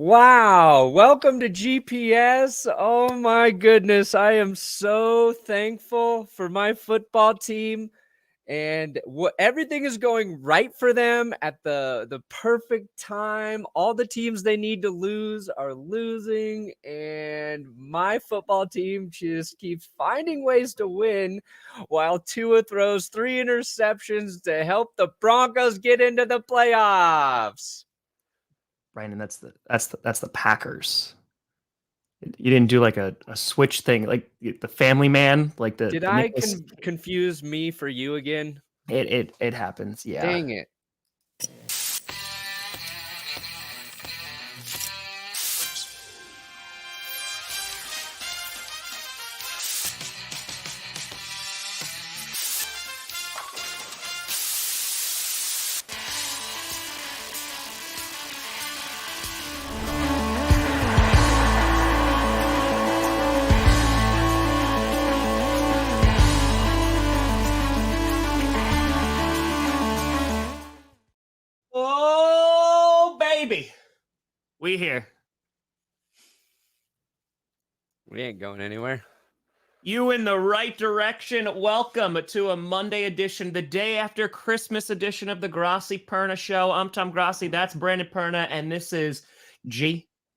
Wow, welcome to GPS. Oh my goodness, I am so thankful for my football team and everything is going right for them at the perfect time. All the teams they need to lose are losing and my football team just keeps finding ways to win while Tua throws 3 interceptions to help the Broncos get into the playoffs. Brandon, that's the Packers. You didn't do like a switch thing, like the Family Man, like the. Did the I Nicholas... confuse me for you again? It happens, yeah. Dang it. Oh, baby. We here. We ain't going anywhere. You in the right direction. Welcome to a Monday edition, the day after Christmas edition of the Grossi Perna Show. I'm Tom Grossi. That's Brandon Perna, and this is GPS.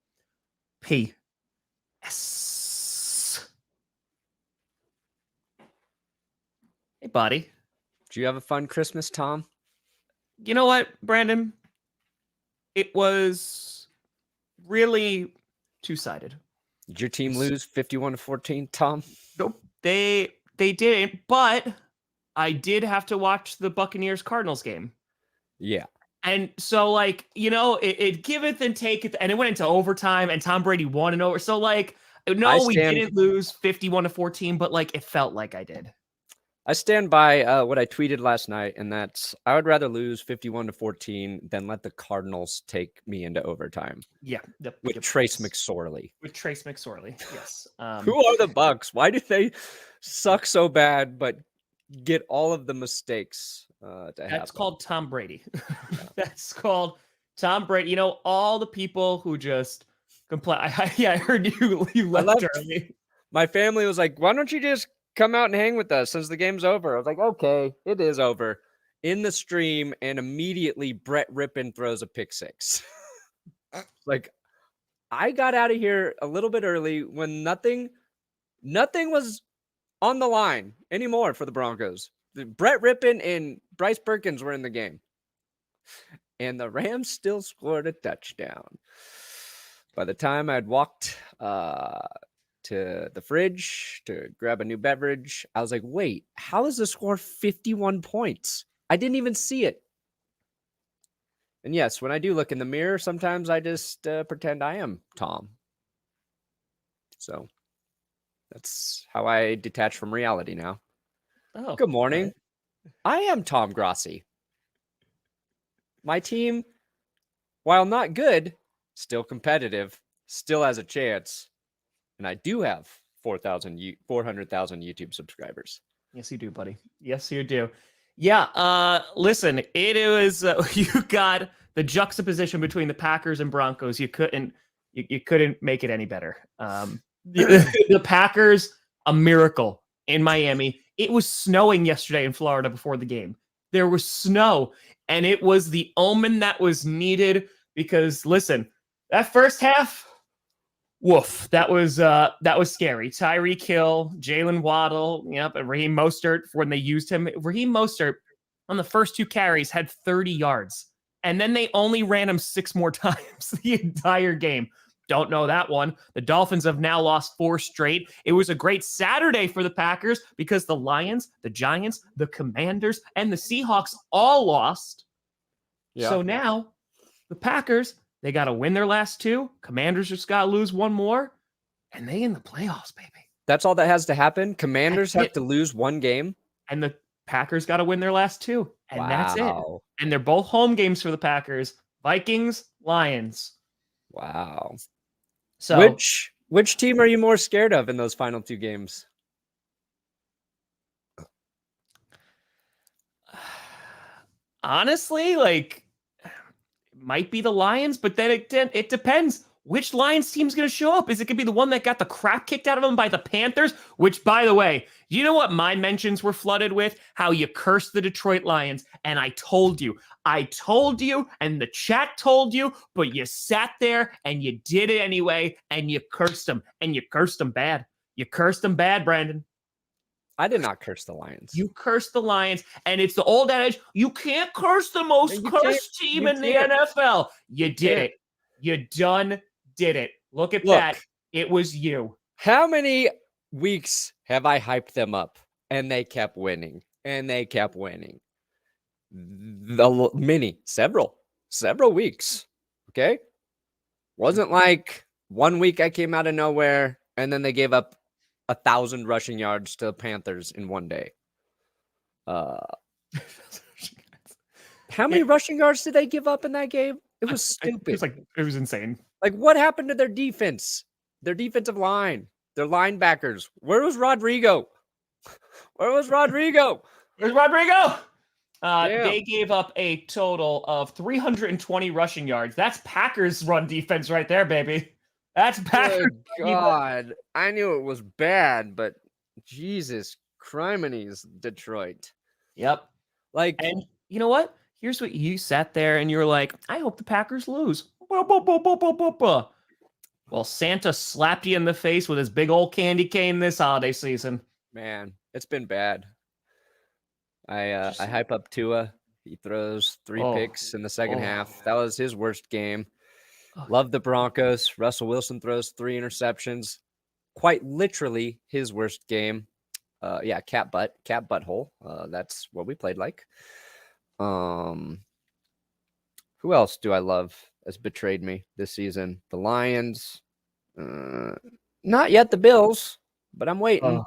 Hey, buddy. Did you have a fun Christmas, Tom? You know what, Brandon? It was really two-sided. Did your team lose 51-14, Tom? Nope. They didn't, but I did have to watch the Buccaneers Cardinals game. Yeah. And so, like, it giveth and taketh, and it went into overtime, and Tom Brady won and over. So, like, no, we didn't lose 51-14, but, like, it felt like I did. I stand by what I tweeted last night, and that's I would rather lose 51-14 than let the Cardinals take me into overtime. Yeah. With Trace McSorley. With Trace McSorley, yes. Who are the Bucs? Why do they suck so bad but get all of the mistakes to happen? That's called Tom Brady. That's called Tom Brady. All the people who just complain. I heard you left early. My family was like, why don't you just come out and hang with us since the game's over? I was like, okay, it is over. In the stream, and immediately Brett Rippon throws a pick six. Like, I got out of here a little bit early when nothing was on the line anymore for the Broncos. Brett Rippon and Bryce Perkins were in the game. And the Rams still scored a touchdown. By the time I'd walked to the fridge to grab a new beverage, I was like, wait, how is the score 51 points? I didn't even see it. And yes, when I do look in the mirror, sometimes I just pretend I am Tom. So that's how I detach from reality now. Oh, good morning. Okay. I am Tom Grossi. My team, while not good, still competitive, still has a chance. And I do have 400,000 YouTube subscribers. Yes, you do, buddy. Yes, you do. Yeah, listen, it was you got the juxtaposition between the Packers and Broncos. You couldn't make it any better. The Packers, a miracle in Miami. It was snowing yesterday in Florida before the game. There was snow, and it was the omen that was needed because, listen, that first half, woof, that was scary. Tyreek Hill, Jalen Waddle, and Raheem Mostert, when they used him. Raheem Mostert, on the first 2 carries, had 30 yards. And then they only ran him 6 more times the entire game. Don't know that one. The Dolphins have now lost 4 straight. It was a great Saturday for the Packers because the Lions, the Giants, the Commanders, and the Seahawks all lost. Yeah. So now the Packers, they got to win their last 2. Commanders just got to lose 1 more, and they in the playoffs, baby. That's all that has to happen? Commanders have to lose 1 game? And the Packers got to win their last 2, and that's it. And they're both home games for the Packers. Vikings, Lions. Wow. So which team are you more scared of in those final 2 games? Honestly, like, might be the Lions, but then it depends. which Lions team's going to show up? Is it going to be the one that got the crap kicked out of them by the Panthers? Which, by the way, you know what my mentions were flooded with? How you cursed the Detroit Lions. And I told you, and the chat told you, but you sat there and you did it anyway, and you cursed them, and you cursed them bad. You cursed them bad, Brandon. I did not curse the Lions. You cursed the Lions, and it's the old adage, you can't curse the most cursed team in the NFL. You did it. You done did it. Look at that. It was you. How many weeks have I hyped them up, and they kept winning, and they kept winning? Several weeks. Okay? Wasn't like 1 week I came out of nowhere, and then they gave up 1,000 rushing yards to the Panthers in one day. How many rushing yards did they give up in that game? It was stupid. It was insane. Like, what happened to their defense? Their defensive line, their linebackers. Where was Rodrigo? Where's Rodrigo? They gave up a total of 320 rushing yards. That's Packers run defense right there, baby. That's Packers. Good God. I knew it was bad, but Jesus criminies, Detroit. Yep. Like, and you know what? Here's what you sat there and you're like, I hope the Packers lose. Well, Santa slapped you in the face with his big old candy cane this holiday season. Man, it's been bad. I hype up Tua. He throws 3 picks in the second half. That was his worst game. Love the Broncos. Russell Wilson throws 3 interceptions. Quite literally his worst game. Cat butthole. That's what we played like. Who else do I love has betrayed me this season? The Lions. Not yet the Bills, but I'm waiting.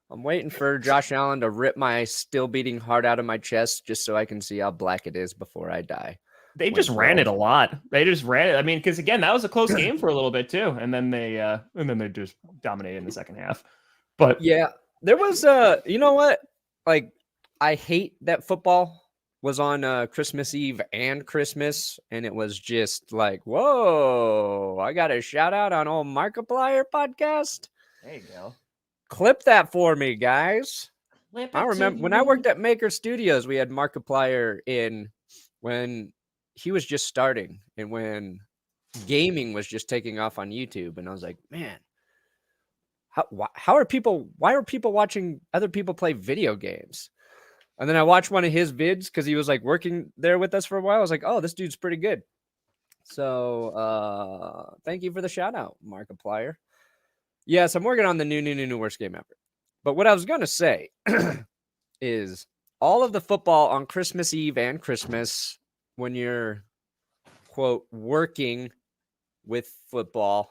I'm waiting for Josh Allen to rip my still beating heart out of my chest just so I can see how black it is before I die. They just ran it a lot. They just ran it. I mean, because again, that was a close game for a little bit too, and then they just dominated in the second half. But yeah, there was you know what? Like, I hate that football was on Christmas Eve and Christmas, and it was just like, whoa! I got a shout out on old Markiplier podcast. There you go. Clip that for me, guys. I remember when I worked at Maker Studios, we had Markiplier in when he was just starting and when gaming was just taking off on YouTube. And I was like, man, why are people watching other people play video games? And then I watched one of his vids because he was like working there with us for a while. I was like, oh, this dude's pretty good. So thank you for the shout out, Markiplier. Yes, I'm working on the new worst game ever. But what I was going to say is all of the football on Christmas Eve and Christmas, when you're, quote, working with football,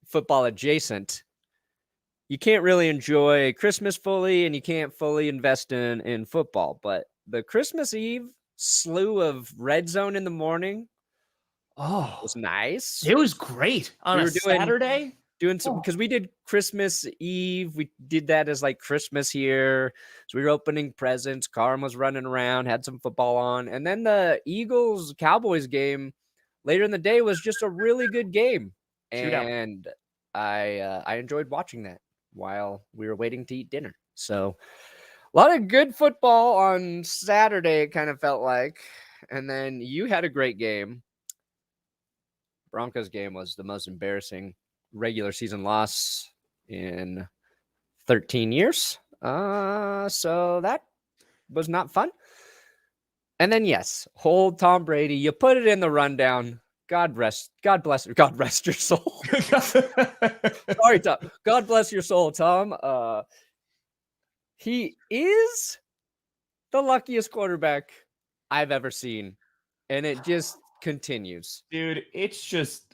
football adjacent, you can't really enjoy Christmas fully and you can't fully invest in football. But the Christmas Eve slew of Red Zone in the morning was nice. It was great on a Saturday. Doing some because we did Christmas Eve. We did that as like Christmas here. So we were opening presents. Carm was running around, had some football on. And then the Eagles Cowboys game later in the day was just a really good game. And I enjoyed watching that while we were waiting to eat dinner. So a lot of good football on Saturday, it kind of felt like. And then you had a great game. Broncos game was the most embarrassing regular season loss in 13 years. So that was not fun. And then, yes, hold Tom Brady. You put it in the rundown. God rest your soul. Sorry, Tom. God bless your soul, Tom. He is the luckiest quarterback I've ever seen. And it just continues. Dude, it's just,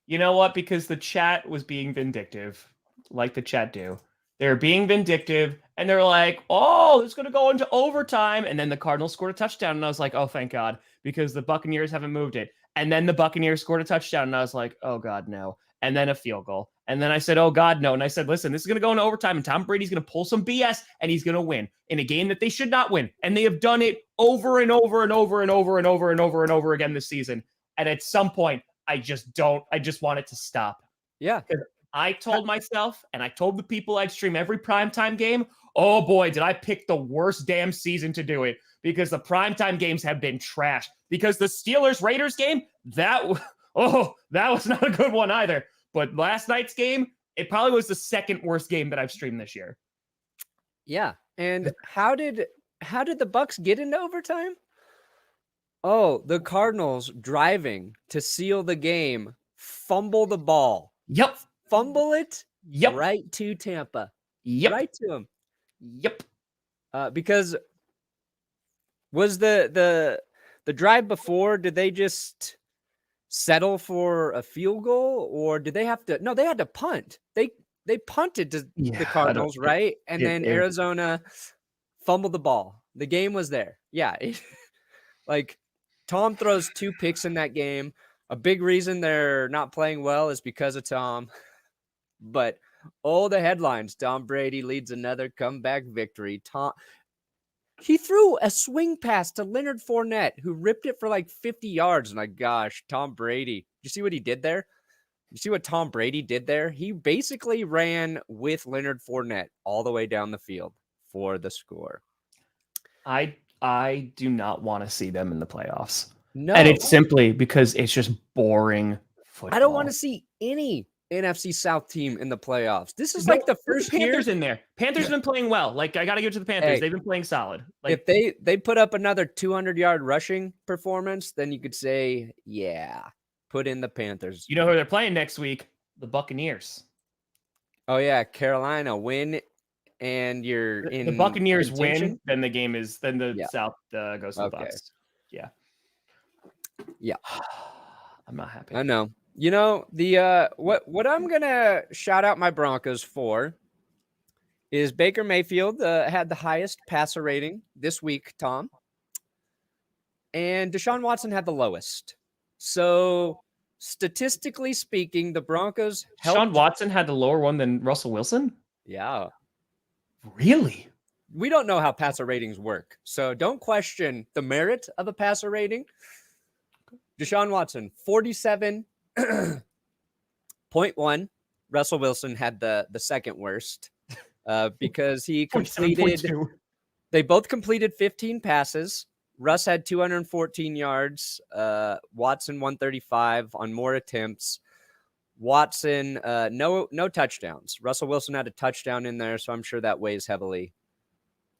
you know what? Because the chat was being vindictive, like the chat do. They're being vindictive, and they're like, oh, it's going to go into overtime. And then the Cardinals scored a touchdown, and I was like, oh, thank God, because the Buccaneers haven't moved it. And then the Buccaneers scored a touchdown, and I was like, oh, God, no. And then a field goal. And then I said, oh, God, no. And I said, listen, this is going to go into overtime, and Tom Brady's going to pull some BS, and he's going to win in a game that they should not win. And they have done it over and over and over and over and over and over and over again this season. And at some point, I just want it to stop. Yeah. I told myself, and I told the people I'd stream every primetime game, oh boy, did I pick the worst damn season to do it, because the primetime games have been trash. Because the Steelers-Raiders game, that was not a good one either. But last night's game, it probably was the second worst game that I've streamed this year. Yeah. And how did the Bucs get into overtime? Oh, the Cardinals driving to seal the game, fumble the ball. Yep. Fumble it. Yep. Right to Tampa. Yep. Right to him. Yep. Because was the drive before, did they just settle for a field goal, or did they have to? No, they had to punt. They punted to the Cardinals, right? And then Arizona fumbled the ball. The game was there. Yeah. Like, Tom throws 2 picks in that game. A big reason they're not playing well is because of Tom. But the headlines: Tom Brady leads another comeback victory. He threw a swing pass to Leonard Fournette, who ripped it for like 50 yards. My gosh, Tom Brady. You see what he did there? You see what Tom Brady did there? He basically ran with Leonard Fournette all the way down the field for the score. I do not want to see them in the playoffs. No. And it's simply because it's just boring football. I don't want to see any NFC South team in the playoffs. This is like the first the Panthers year. in there. Panthers have been playing well. Like, I got to give it to the Panthers. They've been playing solid. Like, if they put up another 200-yard rushing performance, then you could say, yeah, put in the Panthers. You know who they're playing next week? The Buccaneers. Oh, yeah, Carolina win, and you're in the Buccaneers contention? win, then the South goes to the Bucs. Yeah. Yeah. I'm not happy. I know. You know, the what I'm gonna shout out my Broncos for is Baker Mayfield had the highest passer rating this week, Tom, and Deshaun Watson had the lowest. So statistically speaking, the Broncos Deshaun Watson had the lower one than Russell Wilson? Yeah. Really? We don't know how passer ratings work, so don't question the merit of a passer rating. Deshaun Watson, 47.1. Russell Wilson had the second worst because he completed. They both completed 15 passes. Russ had 214 yards. Watson 135 on more attempts. Watson no touchdowns. Russell Wilson had a touchdown in there, so I'm sure that weighs heavily.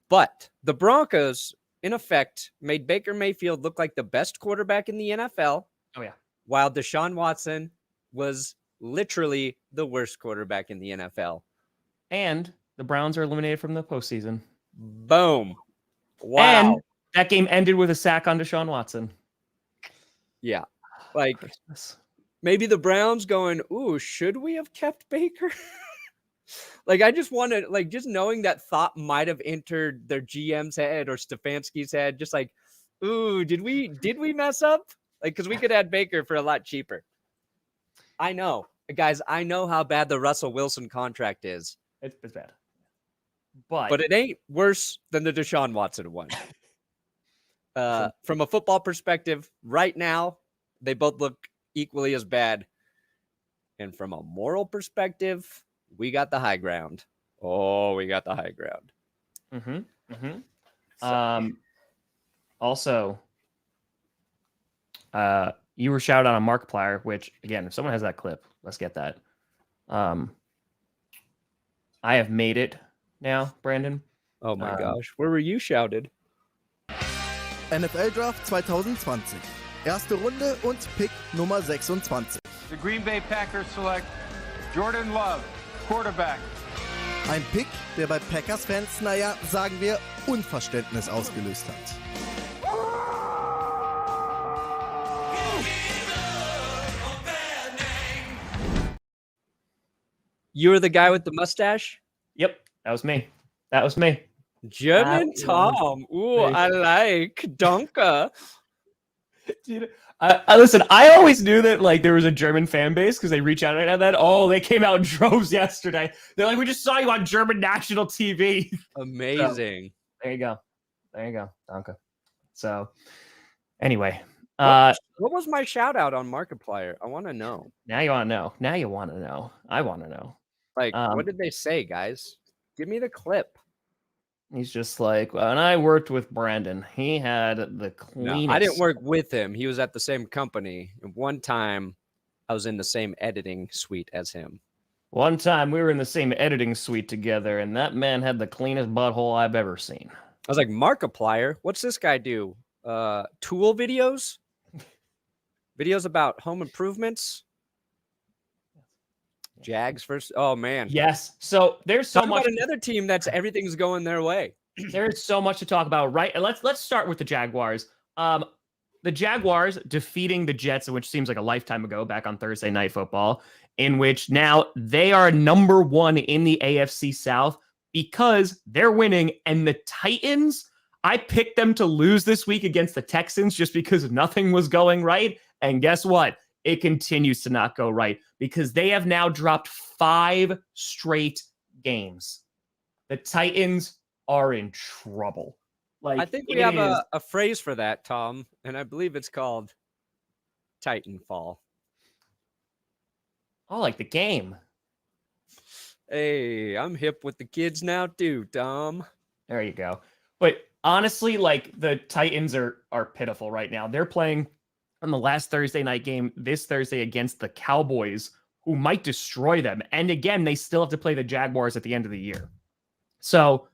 But the Broncos, in effect, made Baker Mayfield look like the best quarterback in the NFL. Oh, yeah. While Deshaun Watson was literally the worst quarterback in the NFL. And the Browns are eliminated from the postseason. Boom. Wow. And that game ended with a sack on Deshaun Watson. Yeah. Like, Christmas. Maybe the Browns going, ooh, should we have kept Baker? Like, I just wanted, like, just knowing that thought might have entered their GM's head or Stefanski's head. Just like, ooh, did we mess up? Like, because we could add Baker for a lot cheaper. I know, guys. I know how bad the Russell Wilson contract is. It's bad, but it ain't worse than the Deshaun Watson one. From a football perspective, right now they both look equally as bad. And from a moral perspective, we got the high ground. Oh, we got the high ground. Also, you were shouted out on Markiplier, which, again, if someone has that clip, let's get that. I have made it now, Brandon. Oh my gosh. Where were you shouted? NFL Draft 2020. Erste Runde und Pick Nummer 26. The Green Bay Packers select Jordan Love, quarterback. Ein Pick, der bei Packers-Fans, naja, sagen wir, Unverständnis ausgelöst hat. You were the guy with the mustache? Yep, that was me. That was me. German Tom. Ooh, I like Donka. Listen, I always knew that like there was a German fan base because they reach out and that. Oh, they came out in droves yesterday. They're like, we just saw you on German national TV. Amazing. So, there you go, Donka. So, anyway, What was my shout out on Markiplier? I want to know. Now you want to know. Now you want to know. I want to know. Like, what did they say, guys? Give me the clip. He's just like, when I worked with Brandon, he had the cleanest. No, I didn't work with him. He was at the same company. And one time, I was in the same editing suite as him. One time, we were in the same editing suite together, and that man had the cleanest butthole I've ever seen. I was like, Markiplier? What's this guy do? Tool videos? Videos about home improvements? Jags first. Oh man. Yes. So there's so Talk much. about another team that's everything's going their way. There's so much to talk about, right? And let's start with the Jaguars. The Jaguars defeating the Jets, which seems like a lifetime ago, back on Thursday Night Football, in which now they are number 1 in the AFC South because they're winning. And the Titans, I picked them to lose this week against the Texans just because nothing was going right. And guess what? It continues to not go right because they have now dropped 5 straight games. The Titans are in trouble. Like, I think we have a phrase for that, Tom, and I believe it's called Titanfall. Oh, like the game. Hey, I'm hip with the kids now too, Tom. There you go. But honestly, like, the Titans are pitiful right now. They're playing on the last Thursday night game this Thursday against the Cowboys, who might destroy them. And again, they still have to play the Jaguars at the end of the year. So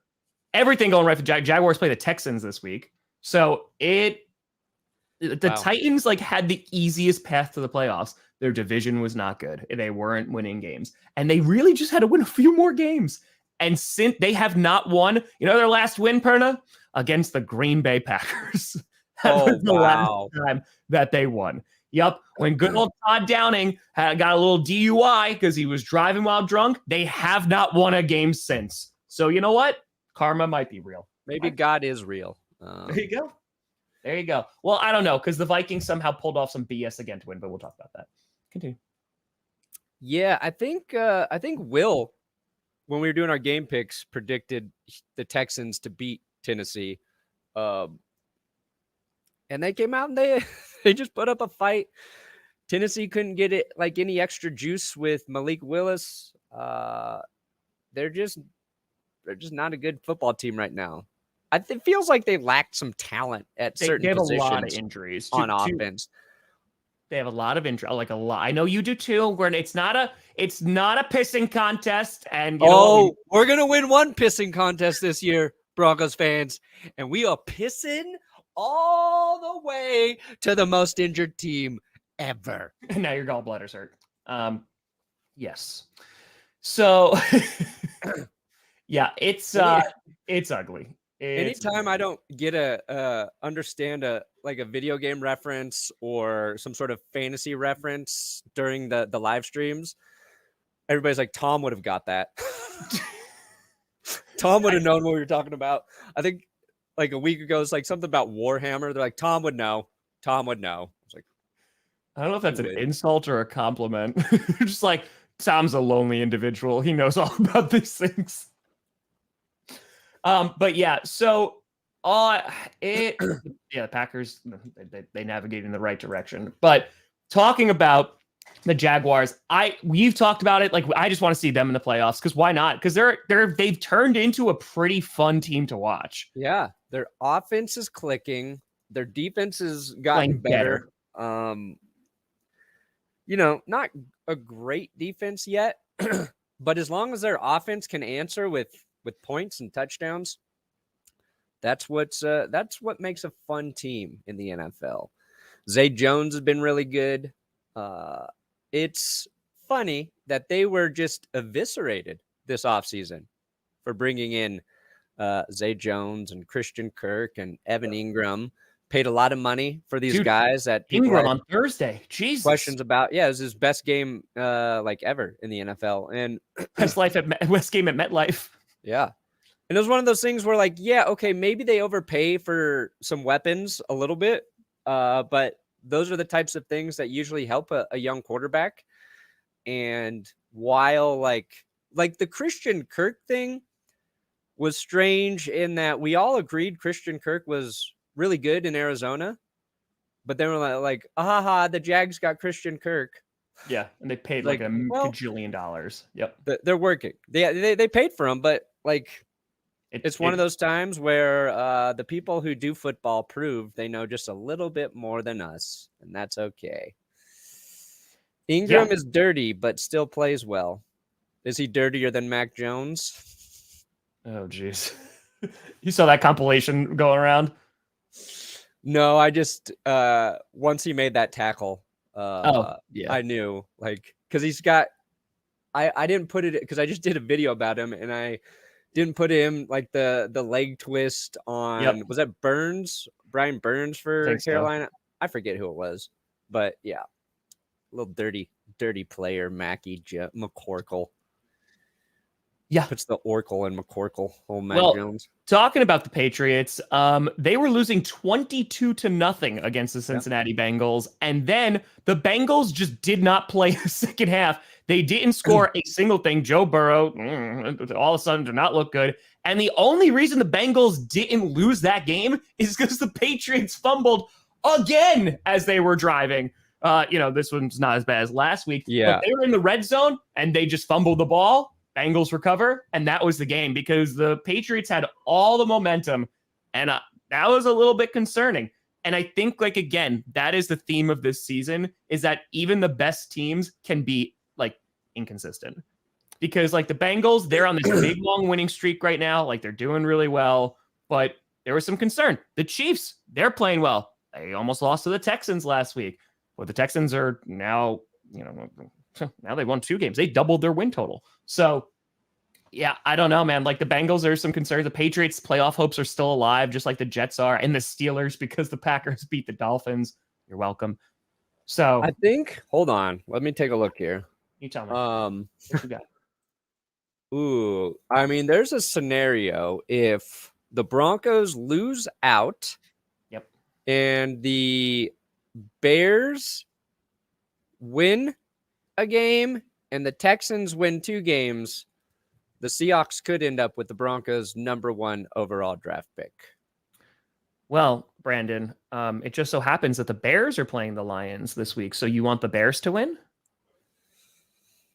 everything going right for Jaguars play the Texans this week. So the Titans like had the easiest path to the playoffs. Their division was not good. They weren't winning games. And they really just had to win a few more games. And since they have not won, their last win, Perna, against the Green Bay Packers. That was the last time that they won. Yep. When good old Todd Downing got a little DUI because he was driving while drunk, they have not won a game since. So you know what? Karma might be real. Maybe God is real. There you go. There you go. Well, I don't know, because the Vikings somehow pulled off some BS again to win, but we'll talk about that. Continue. Yeah, I think Will, when we were doing our game picks, predicted the Texans to beat Tennessee. And they came out and they just put up a fight. Tennessee couldn't get it like any extra juice with Malik Willis. They're just not a good football team right now. It feels like they lacked some talent at certain positions. They have a lot of injuries on offense. They have a lot of injuries, like a lot. I know you do too. It's not a pissing contest. And we're gonna win one pissing contest this year, Broncos fans, and we are pissing all the way to the most injured team ever. And now your gallbladder's hurt. Yes. So yeah, it's ugly. Anytime I don't get understand a video game reference or some sort of fantasy reference during the live streams, everybody's like, Tom would have got that. Tom would have known what we were talking about. I think like a week ago, it's like something about Warhammer. They're like, Tom would know. Tom would know. It's like, I don't know if that's an insult or a compliment. Just like, Tom's a lonely individual. He knows all about these things. But yeah, so the Packers, they navigate in the right direction. But talking about the Jaguars, we've talked about it. Like, I just want to see them in the playoffs because why not? Because they've turned into a pretty fun team to watch. Yeah, their offense is clicking. Their defense has gotten better. Not a great defense yet, but as long as their offense can answer with points and touchdowns, that's what makes a fun team in the NFL. Zay Jones has been really good. It's funny that they were just eviscerated this offseason for bringing in Zay Jones and Christian Kirk and Evan Ingram. Paid a lot of money for these guys that people Ingram on Thursday. Jesus. Questions about, it was his best game ever in the NFL. And best game at MetLife. Yeah. And it was one of those things where maybe they overpay for some weapons a little bit. But those are the types of things that usually help a young quarterback. And while like the Christian Kirk thing was strange in that we all agreed Christian Kirk was really good in Arizona, But they were like, the Jags got Christian Kirk. Yeah, and they paid Like, like a well, gajillion dollars. Yep. They're working. They paid for him, but like it's one of those times where the people who do football prove they know just a little bit more than us, and that's okay. Ingram is dirty, but still plays well. Is he dirtier than Mac Jones? Oh, jeez. You saw that compilation going around? No, I just once he made that tackle, I knew, like, because he's got. I didn't put it because I just did a video about him, and I didn't put him like the leg twist on. Was that Brian Burns for Carolina? So. I forget who it was, but yeah, a little dirty player, Mackie McCorkle. Yeah, puts the Oracle in McCorkle. Oh, Mac Jones. Talking about the Patriots, they were losing 22-0 against the Cincinnati Bengals, and then the Bengals just did not play the second half. They didn't score a single thing. Joe Burrow, all of a sudden, did not look good. And the only reason the Bengals didn't lose that game is because the Patriots fumbled again as they were driving. This one's not as bad as last week. Yeah. But they were in the red zone, and they just fumbled the ball. Bengals recover, and that was the game because the Patriots had all the momentum, and that was a little bit concerning. And I think, like, again, that is the theme of this season, is that even the best teams can be, like, inconsistent. Because, like, the Bengals, they're on this big, long winning streak right now. Like, they're doing really well, but there was some concern. The Chiefs, they're playing well. They almost lost to the Texans last week, but the Texans are now, now they've won 2 games. They doubled their win total. So, yeah, I don't know, man. Like, the Bengals, there's some concerns. The Patriots' playoff hopes are still alive, just like the Jets are, and the Steelers, because the Packers beat the Dolphins. You're welcome. So, I think, hold on. Let me take a look here. You tell me. What you got? Ooh, I mean, there's a scenario if the Broncos lose out. Yep. And the Bears win a game and the Texans win 2 games, the Seahawks could end up with the Broncos' #1 overall draft pick. Well, Brandon, it just so happens that the Bears are playing the Lions this week. So you want the Bears to win?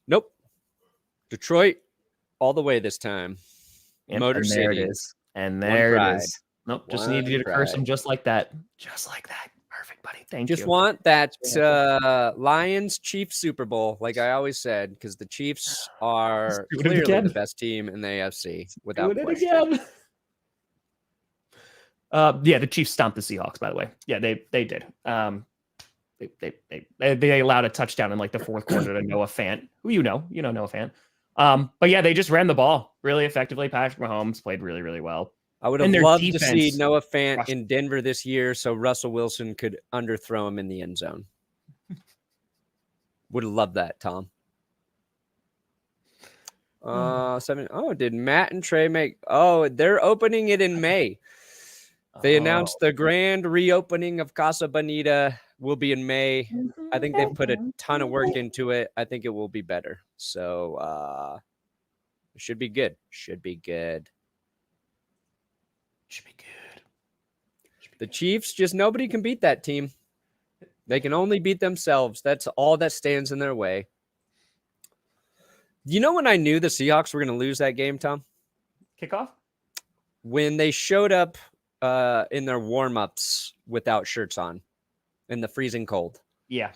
Nope. Detroit all the way this time. Yep, Motor City. There it is. And there it is. Nope. Just needed you to curse them just like that. Just like that. Perfect, buddy. Thank you. Just want that Lions Chiefs Super Bowl, like I always said, because the Chiefs are clearly the best team in the AFC without question. The Chiefs stomped the Seahawks, by the way. Yeah, they did. They allowed a touchdown in like the 4th quarter to Noah Fant, who you know Noah Fant. But yeah, they just ran the ball really effectively. Patrick Mahomes played really, really well. I would have loved to see Noah Fant in Denver this year so Russell Wilson could underthrow him in the end zone. Would have loved that, Tom. 7. Oh, did Matt and Trey make? Oh, they're opening it in May. They announced the grand reopening of Casa Bonita will be in May. I think they've put a ton of work into it. I think it will be better. So it should be good. Should be good. The Chiefs, just nobody can beat that team. They can only beat themselves. That's all that stands in their way. You know when I knew the Seahawks were going to lose that game, Tom? Kickoff? When they showed up in their warm-ups without shirts on in the freezing cold. Yeah.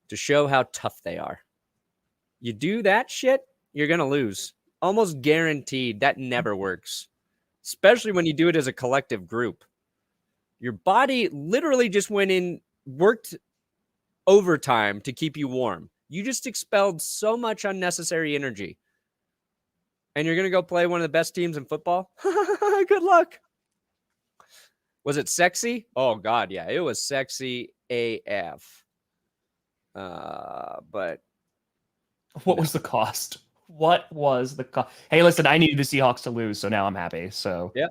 To show how tough they are. You do that shit, you're going to lose. Almost guaranteed. That never works. Especially when you do it as a collective group. Your body literally just went in, worked overtime to keep you warm. You just expelled so much unnecessary energy. And you're going to go play one of the best teams in football? Good luck. Was it sexy? Oh, God, yeah. It was sexy AF. But what was the cost? What was the cost? Hey, listen, I needed the Seahawks to lose, so now I'm happy. So yeah,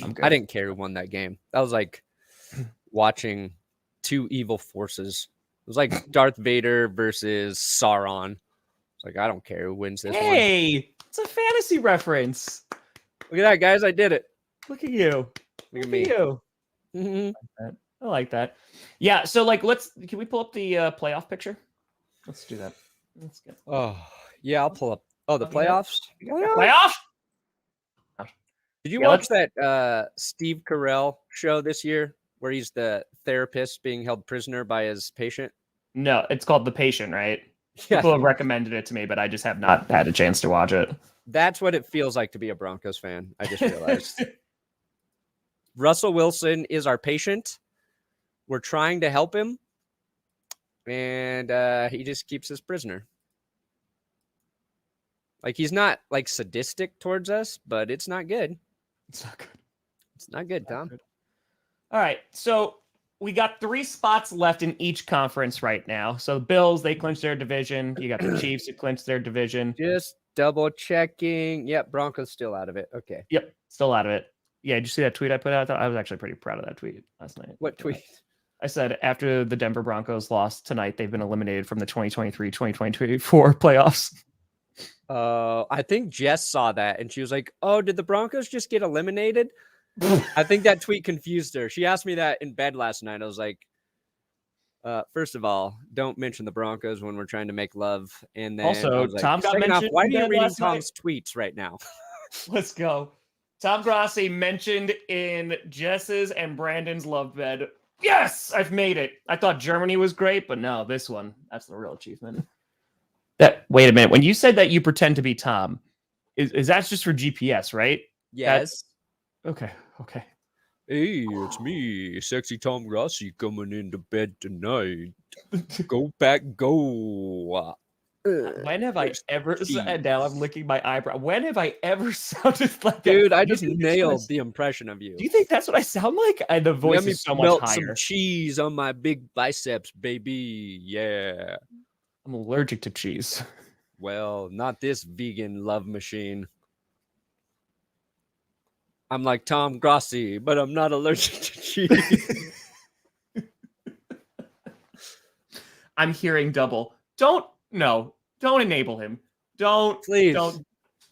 I'm good. I didn't care who won that game. That was like watching 2 evil forces. It was like Darth Vader versus Sauron. It's like, I don't care who wins this one. Hey, it's a fantasy reference. Look at that, guys. I did it. Look at you. Look at me. You. I like that. Yeah. So like, can we pull up the playoff picture? Let's do that. Let's get. Oh, yeah, I'll pull up. Oh, the playoffs? Playoff? Did you Yeah, watch that Steve Carell show this year where he's the therapist being held prisoner by his patient? No, it's called The Patient, right? Yeah. People have recommended it to me, but I just have not had a chance to watch it. That's what it feels like to be a Broncos fan. I just realized. Russell Wilson is our patient. We're trying to help him. And he just keeps us prisoner. Like, he's not like sadistic towards us, but it's not good. It's not good. It's not good, Tom. Good. All right. So we got 3 spots left in each conference right now. So the Bills, they clinched their division. You got the Chiefs who clinched their division. Just double checking. Yep, Broncos still out of it. Okay. Yep, still out of it. Yeah, did you see that tweet I put out? I was actually pretty proud of that tweet last night. What tweet? I said after the Denver Broncos lost tonight, they've been eliminated from the 2023-2024 playoffs. I think Jess saw that and she was like, "Oh, did the Broncos just get eliminated?" I think that tweet confused her. She asked me that in bed last night. I was like, first of all, don't mention the Broncos when we're trying to make love. And then also, like, Tom got mentioned. Why are you reading Tom's tweets right now? Let's go. Tom Grossi mentioned in Jess's and Brandon's love bed. Yes, I've made it. I thought Germany was great, but no, this one, that's the real achievement. Wait a minute. When you said that you pretend to be Tom, is that just for GPS, right? Yes. Okay. Hey, it's me, sexy Tom Grossi, coming into bed tonight. Go back, go. When have I ever said, now I'm licking my eyebrow. When have I ever sounded like that? Dude, I just nailed the impression of you. Do you think that's what I sound like? The voice is so much melt higher. Some cheese on my big biceps, baby. Yeah. I'm allergic to cheese. Well, not this vegan love machine. I'm like Tom Grossi, but I'm not allergic to cheese. I'm hearing double. Don't enable him. Please. Don't.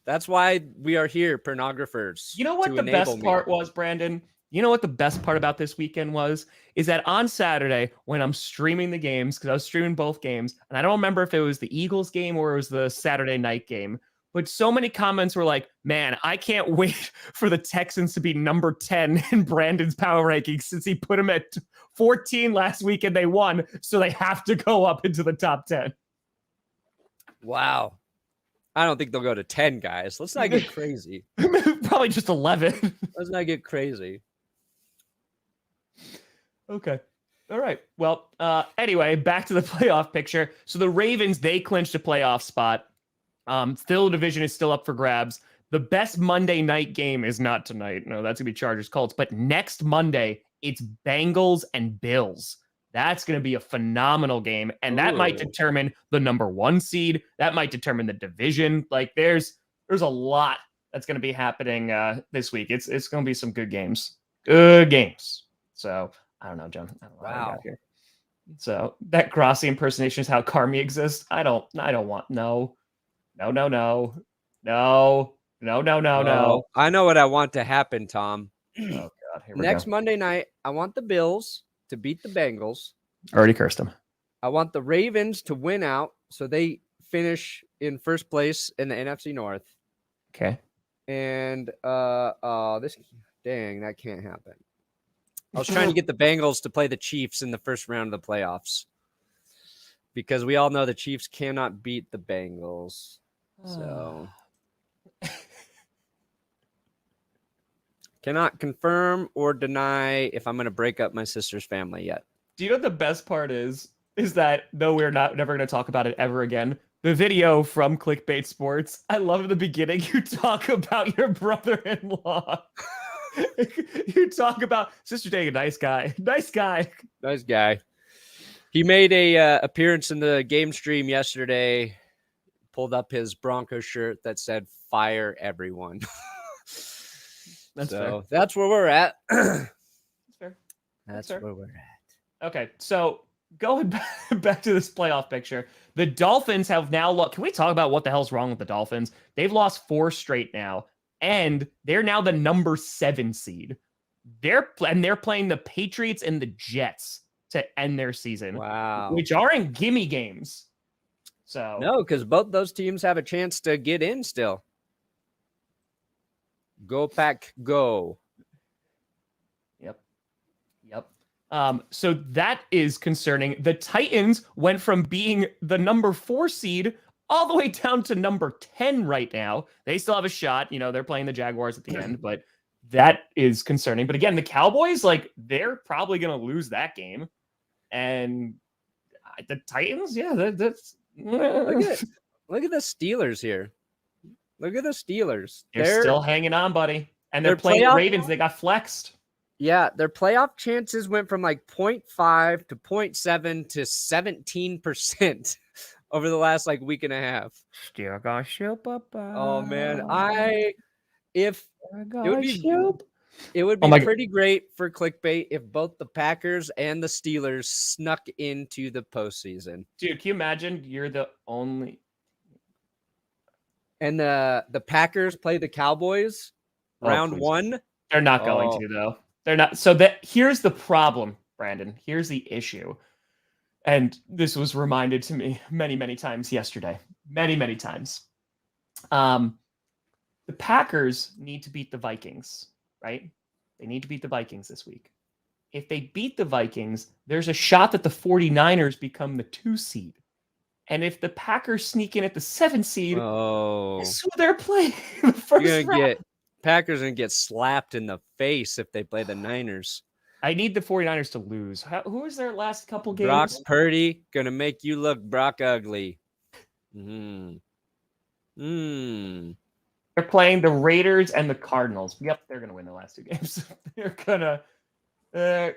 That's why we are here, pornographers. You know what the best part was, Brandon? You know what the best part about this weekend was? Is that on Saturday, when I'm streaming the games, because I was streaming both games, and I don't remember if it was the Eagles game or it was the Saturday night game, but so many comments were like, man, I can't wait for the Texans to be number 10 in Brandon's power rankings since he put them at 14 last week and they won, so they have to go up into the top 10. Wow. I don't think they'll go to 10, guys. Let's not get crazy. Probably just 11. Let's not get crazy. Okay. All right. Well, anyway, back to the playoff picture. So the Ravens, they clinched a playoff spot. Still, the division is still up for grabs. The best Monday night game is not tonight. No, that's going to be Chargers Colts. But next Monday, it's Bengals and Bills. That's going to be a phenomenal game. And that might determine the number 1 seed. That might determine the division. Like there's a lot that's going to be happening this week. It's going to be some good games. Good games. So I don't know, John. I don't know how I got here. So that Grossi impersonation is how Carmi exists. I don't want no. I know what I want to happen, Tom. Oh God! Here we Next go. Monday night, I want the Bills to beat the Bengals. Already cursed them. I want the Ravens to win out, so they finish in first place in the NFC North. Okay. And that can't happen. I was trying to get the Bengals to play the Chiefs in the first round of the playoffs because we all know the Chiefs cannot beat the Bengals. So cannot confirm or deny if I'm going to break up my sister's family yet. Do you know what the best part is that though we're never going to talk about it ever again, the video from Clickbait Sports, I love in the beginning you talk about your brother-in-law. You talk about sister dating a nice guy. He made a appearance in the game stream yesterday. Pulled up his Broncos shirt that said "Fire everyone." That's so fair. that's where we're at. That's fair. That's where we're at. Okay, so going back to this playoff picture, the Dolphins have now lost. Can we talk about what the hell's wrong with the Dolphins? They've lost 4 straight now, and they're now the number 7 seed. They're playing the Patriots and the Jets to end their season, Wow. which aren't gimme games. So No, because both those teams have a chance to get in still. Go Pack, go. Yep. So that is concerning. The Titans went from being the number 4 seed all the way down to number 10 right now. They still have a shot. They're playing the Jaguars at the end, but that is concerning. But again, the Cowboys, they're probably going to lose that game. And the Titans, that's... Look at the Steelers here. Look at the Steelers. They're still hanging on, buddy. And they're playing the Ravens. They got flexed. Yeah, their playoff chances went from 0.5 to 0.7 to 17% over the last week and a half. Still got show, papa. Oh man, it would be pretty great for clickbait if both the Packers and the Steelers snuck into the postseason. Dude, can you imagine you're the only... And the Packers play the Cowboys round 1? They're not going to, though. They're not. So here's the problem, Brandon. Here's the issue. And this was reminded to me many, many times yesterday. Many, many times. The Packers need to beat the Vikings, right? They need to beat the Vikings this week. If they beat the Vikings, there's a shot that the 49ers become the 2 seed. And if the Packers sneak in at the 7 seed, guess who they're playing the first round? Packers going to get slapped in the face if they play the Niners. I need the 49ers to lose. Who was their last couple games? Brock Purdy going to make you look Brock ugly. They're playing the Raiders and the Cardinals. Yep, they're going to win the last 2 games. They're going to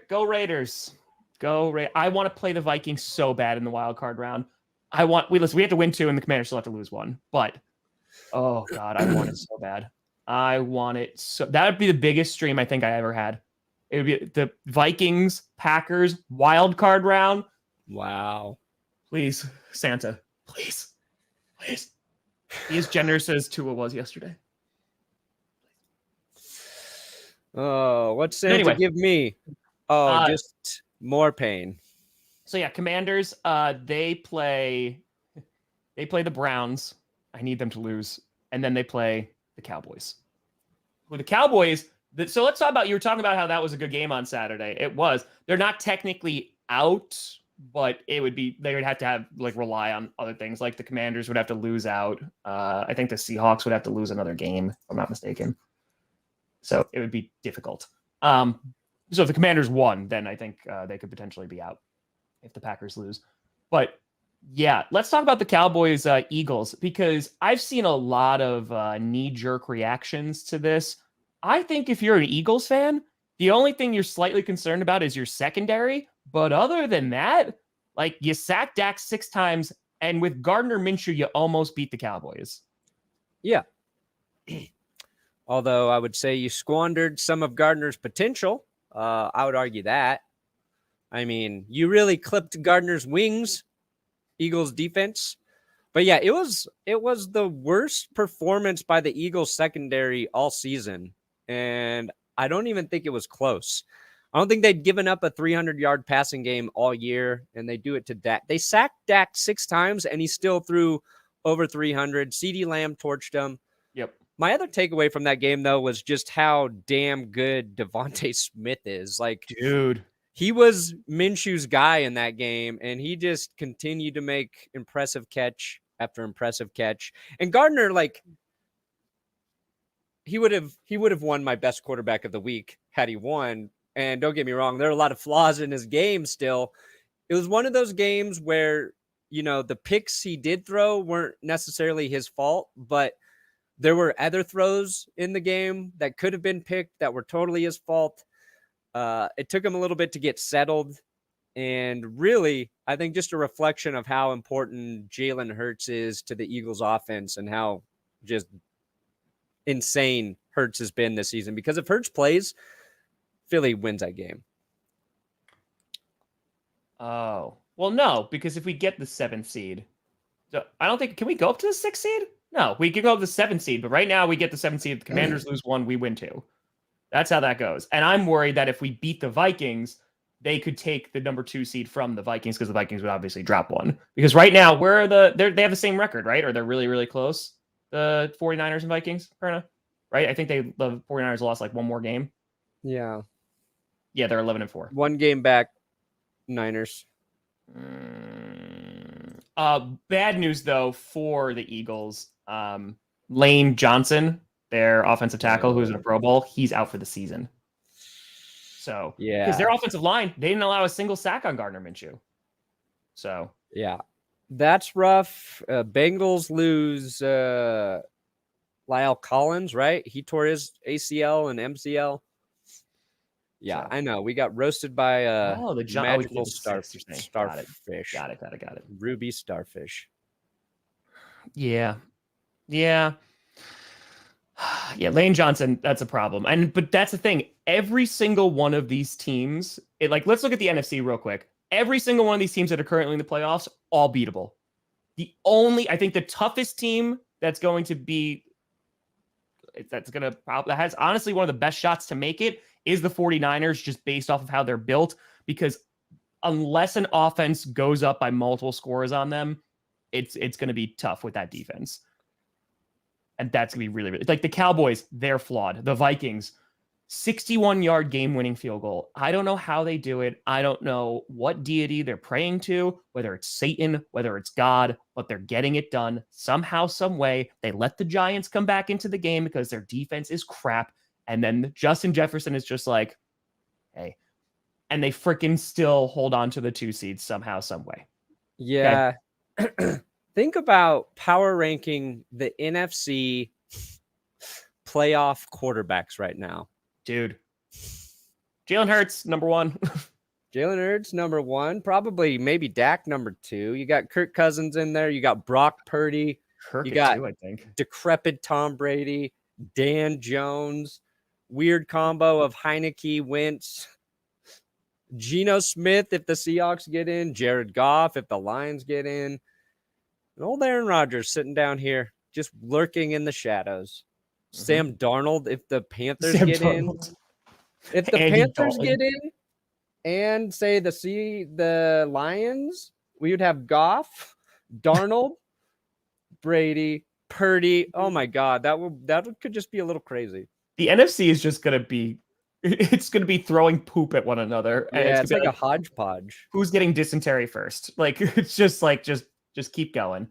go Raiders. I want to play the Vikings so bad in the wild card round. We have to win 2 and the Commanders still have to lose 1. But, oh, God, I want it so bad. I want it so... That would be the biggest stream I think I ever had. It would be the Vikings, Packers, wild card round. Wow. Please, Santa. Please. Be as generous as Tua was yesterday. Oh, what's Santa give me? Oh, just more pain. So yeah, Commanders, they play the Browns. I need them to lose. And then they play the Cowboys. With the Cowboys, so let's talk about, you were talking about how that was a good game on Saturday. It was. They're not technically out, but they would have to rely on other things. Like the Commanders would have to lose out. I think the Seahawks would have to lose another game, if I'm not mistaken. So it would be difficult. So if the Commanders won, then I think they could potentially be out if the Packers lose. But yeah, let's talk about the Cowboys Eagles, because I've seen a lot of knee-jerk reactions to this. I think if you're an Eagles fan, the only thing you're slightly concerned about is your secondary. But other than that, you sacked Dak 6 times, and with Gardner Minshew, you almost beat the Cowboys. Yeah. Although I would say you squandered some of Gardner's potential. I would argue that. I mean, you really clipped Gardner's wings, Eagles defense. But yeah, it was the worst performance by the Eagles secondary all season. And I don't even think it was close. I don't think they'd given up a 300-yard passing game all year, and they do it to Dak. They sacked Dak 6 times, and he still threw over 300. CeeDee Lamb torched him. Yep. My other takeaway from that game, though, was just how damn good Devontae Smith is. Dude. He was Minshew's guy in that game, and he just continued to make impressive catch after impressive catch. And Gardner, he would have won my best quarterback of the week had he won. And don't get me wrong, there are a lot of flaws in his game still. It was one of those games where, the picks he did throw weren't necessarily his fault, but there were other throws in the game that could have been picked that were totally his fault. It took him a little bit to get settled. And really, I think just a reflection of how important Jalen Hurts is to the Eagles offense and how just insane Hurts has been this season. Because if Hurts plays, Philly wins that game. Oh, well, no, because if we get the 7th seed, I don't think, can we go up to the 6th seed? No, we can go up to the 7th seed, but right now we get the 7th seed. If the Commanders lose 1, we win 2. That's how that goes. And I'm worried that if we beat the Vikings, they could take the number 2 seed from the Vikings because the Vikings would obviously drop one. Because right now, they have the same record, right? Or they're really, really close, the 49ers and Vikings, Perna? Right? I think the 49ers lost like one more game. Yeah. Yeah, they're 11-4. One game back, Niners. Bad news, though, for the Eagles. Lane Johnson, their offensive tackle, who's in a Pro Bowl, he's out for the season. So, yeah, because their offensive line, they didn't allow a single sack on Gardner Minshew. So, yeah, that's rough. Bengals lose Lyle Collins, right? He tore his ACL and MCL. Yeah, so. I know. We got roasted by magical starfish. Got it. Ruby starfish. Yeah. Lane Johnson, that's a problem. But that's the thing. Every single one of these teams, let's look at the NFC real quick. Every single one of these teams that are currently in the playoffs, all beatable. I think the toughest team that has honestly one of the best shots to make it is the 49ers, just based off of how they're built, because unless an offense goes up by multiple scores on them, it's going to be tough with that defense. And that's going to be really, really, like the Cowboys, they're flawed. The Vikings, 61-yard game-winning field goal. I don't know how they do it. I don't know what deity they're praying to, whether it's Satan, whether it's God, but they're getting it done somehow, some way. They let the Giants come back into the game because their defense is crap. And then Justin Jefferson is just like, hey. And they freaking still hold on to the 2 seeds somehow, some way. Yeah. Okay. Think about power ranking the NFC playoff quarterbacks right now. Dude. Jalen Hurts, number 1. Jalen Hurts, number 1. Probably maybe Dak, number 2. You got Kirk Cousins in there. You got Brock Purdy. You got 2, I think. Decrepit Tom Brady, Dan Jones, weird combo of Heineke, Wentz, Geno Smith if the Seahawks get in, Jared Goff if the Lions get in, and old Aaron Rodgers sitting down here just lurking in the shadows. Mm-hmm. Sam Darnold if the Panthers get in. If the Panthers get in and say the Lions, we would have Goff, Darnold, Brady, Purdy. Oh my God, that could just be a little crazy. The NFC is just gonna be, it's gonna be throwing poop at one another. And yeah, it's like a hodgepodge. Who's getting dysentery first? Like it's just like just keep going.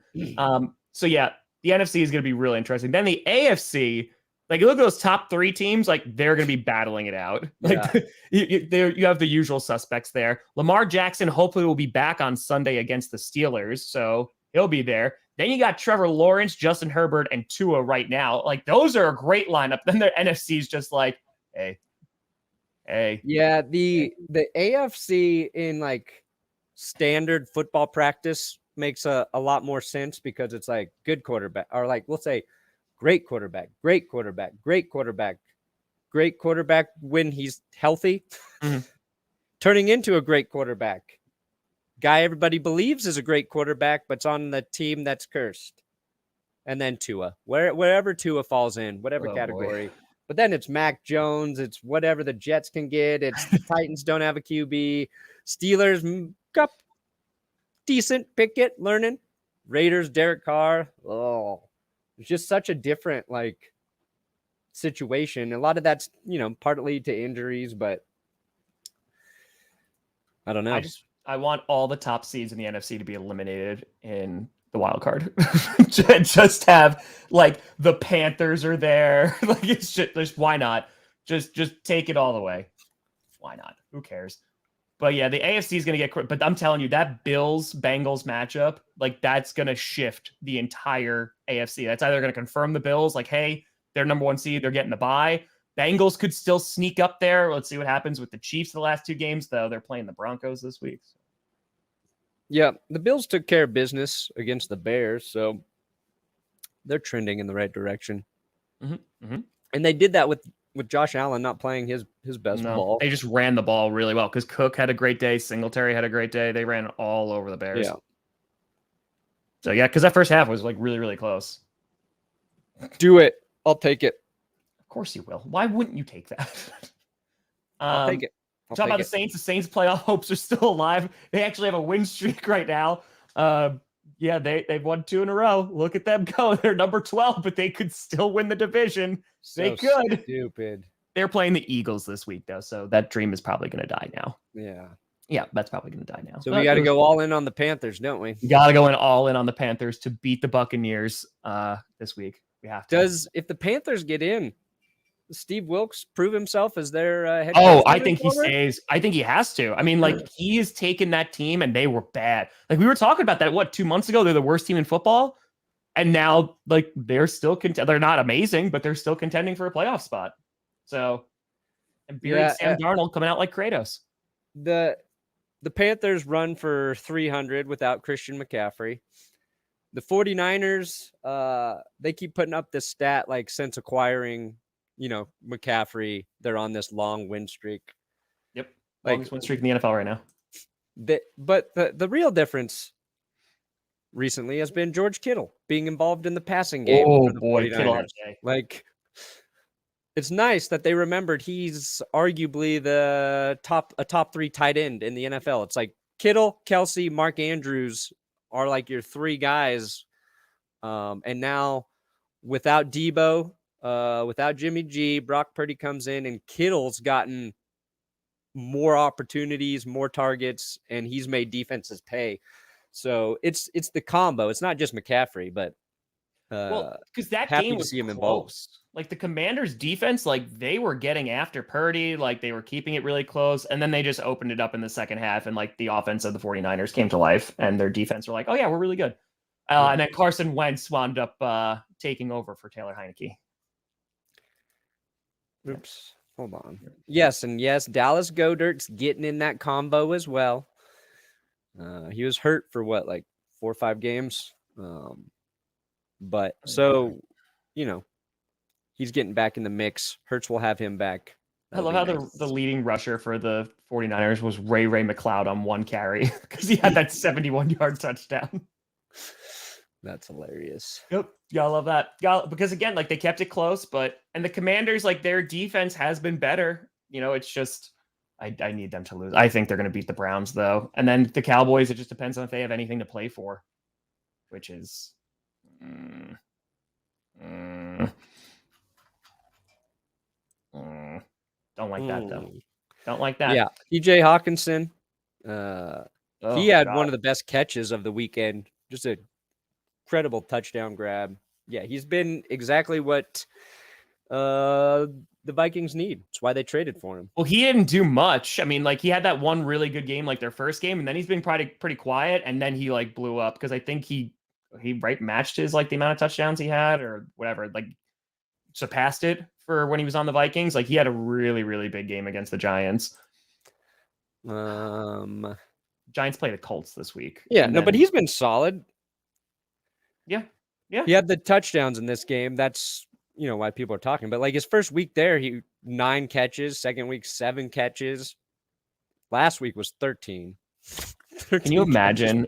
So yeah, the NFC is gonna be really interesting. Then the AFC, like you look at those top 3 teams, like they're gonna be battling it out. Like you have the usual suspects there. Lamar Jackson hopefully will be back on Sunday against the Steelers, so he'll be there. Then you got Trevor Lawrence, Justin Herbert, and Tua right now. Like, those are a great lineup. Then their NFC is just like, hey. Yeah, the AFC in, like, standard football practice makes a lot more sense because it's, like, good quarterback. Or, like, we'll say great quarterback, great quarterback, great quarterback, great quarterback when he's healthy. Mm-hmm. Turning into a great quarterback. Guy everybody believes is a great quarterback, but's on the team that's cursed. And then Tua. Wherever Tua falls in, whatever category. Boy. But then it's Mac Jones. It's whatever the Jets can get. It's the Titans don't have a QB. Steelers got decent Pickett learning. Raiders, Derek Carr. Oh, it's just such a different, like, situation. A lot of that's, partly to injuries, but I don't know. I want all the top seeds in the NFC to be eliminated in the wild card. Just have like the Panthers are there. Like it's just why not? Just take it all the way. Why not? Who cares? But yeah, the AFC is going to get. But I'm telling you, that Bills-Bengals matchup, like that's going to shift the entire AFC. That's either going to confirm the Bills, like, hey, they're number 1 seed, they're getting the bye. Bengals could still sneak up there. Let's see what happens with the Chiefs the last 2 games, though. They're playing the Broncos this week. Yeah, the Bills took care of business against the Bears, so they're trending in the right direction. Mm-hmm. Mm-hmm. And they did that with Josh Allen not playing his best ball. They just ran the ball really well because Cook had a great day. Singletary had a great day. They ran all over the Bears. Yeah. So, yeah, because that first half was like really, really close. Do it. I'll take it. Of course you will. Why wouldn't you take that? I'll take it. Talk about the Saints. The Saints playoff hopes are still alive. They actually have a win streak right now. They've won 2 in a row. Look at them go. They're number 12, but they could still win the division. They could. Stupid. They're playing the Eagles this week, though, so that dream is probably going to die now. Yeah, that's probably going to die now. So we got to go all in on the Panthers, don't we? We got to go all in on the Panthers to beat the Buccaneers this week. We have to. If the Panthers get in, does Steve Wilkes prove himself as their head coach? I think he stays. I think he has to. I mean, he has taken that team and they were bad. Like we were talking about that, 2 months ago? They're the worst team in football. And now, they're still they're not amazing, but they're still contending for a playoff spot. So, and Sam Darnold coming out like Kratos. The Panthers run for 300 without Christian McCaffrey. The 49ers, they keep putting up this stat since acquiring, McCaffrey, they're on this long win streak. Yep. Longest win streak in the NFL right now. But the real difference recently has been George Kittle being involved in the passing game. Oh boy, Kittle. It's nice that they remembered he's arguably a top 3 tight end in the NFL. It's like Kittle, Kelsey, Mark Andrews are your 3 guys. And now without Debo, without Jimmy G, Brock Purdy comes in and Kittle's gotten more opportunities, more targets, and he's made defenses pay. So it's the combo. It's not just McCaffrey, but because that game was close. The Commanders' defense, they were getting after Purdy, they were keeping it really close, and then they just opened it up in the second half, and the offense of the 49ers came to life, and their defense were oh yeah, we're really good. And then Carson Wentz wound up taking over for Taylor Heineke. Oops, hold on. Yes, Dallas Goedert's getting in that combo as well. He was hurt for 4 or 5 games. But so, he's getting back in the mix. Hurts will have him back. I love how the leading rusher for the 49ers was Ray McLeod on 1 carry because he had that 71-yard touchdown. That's hilarious. Yep. Y'all love that. Because again, they kept it close, and the Commanders, their defense has been better. It's just, I need them to lose. I think they're going to beat the Browns though. And then the Cowboys, it just depends on if they have anything to play for, which is, don't like that though. Don't like that. Yeah. TJ Hawkinson. He had one of the best catches of the weekend. Just a incredible touchdown grab. Yeah, he's been exactly what the Vikings need. That's why they traded for him. Well, he didn't do much. I mean, he had that one really good game, their first game, and then he's been pretty quiet, and then he blew up because I think he matched his the amount of touchdowns he had or whatever, surpassed it for when he was on the Vikings. He had a really, really big game against the Giants. Giants play the Colts this week. Yeah, but he's been solid. Yeah. He had the touchdowns in this game. That's why people are talking. But his first week there, he 9 catches. Second week, 7 catches. Last week was 13. Can you imagine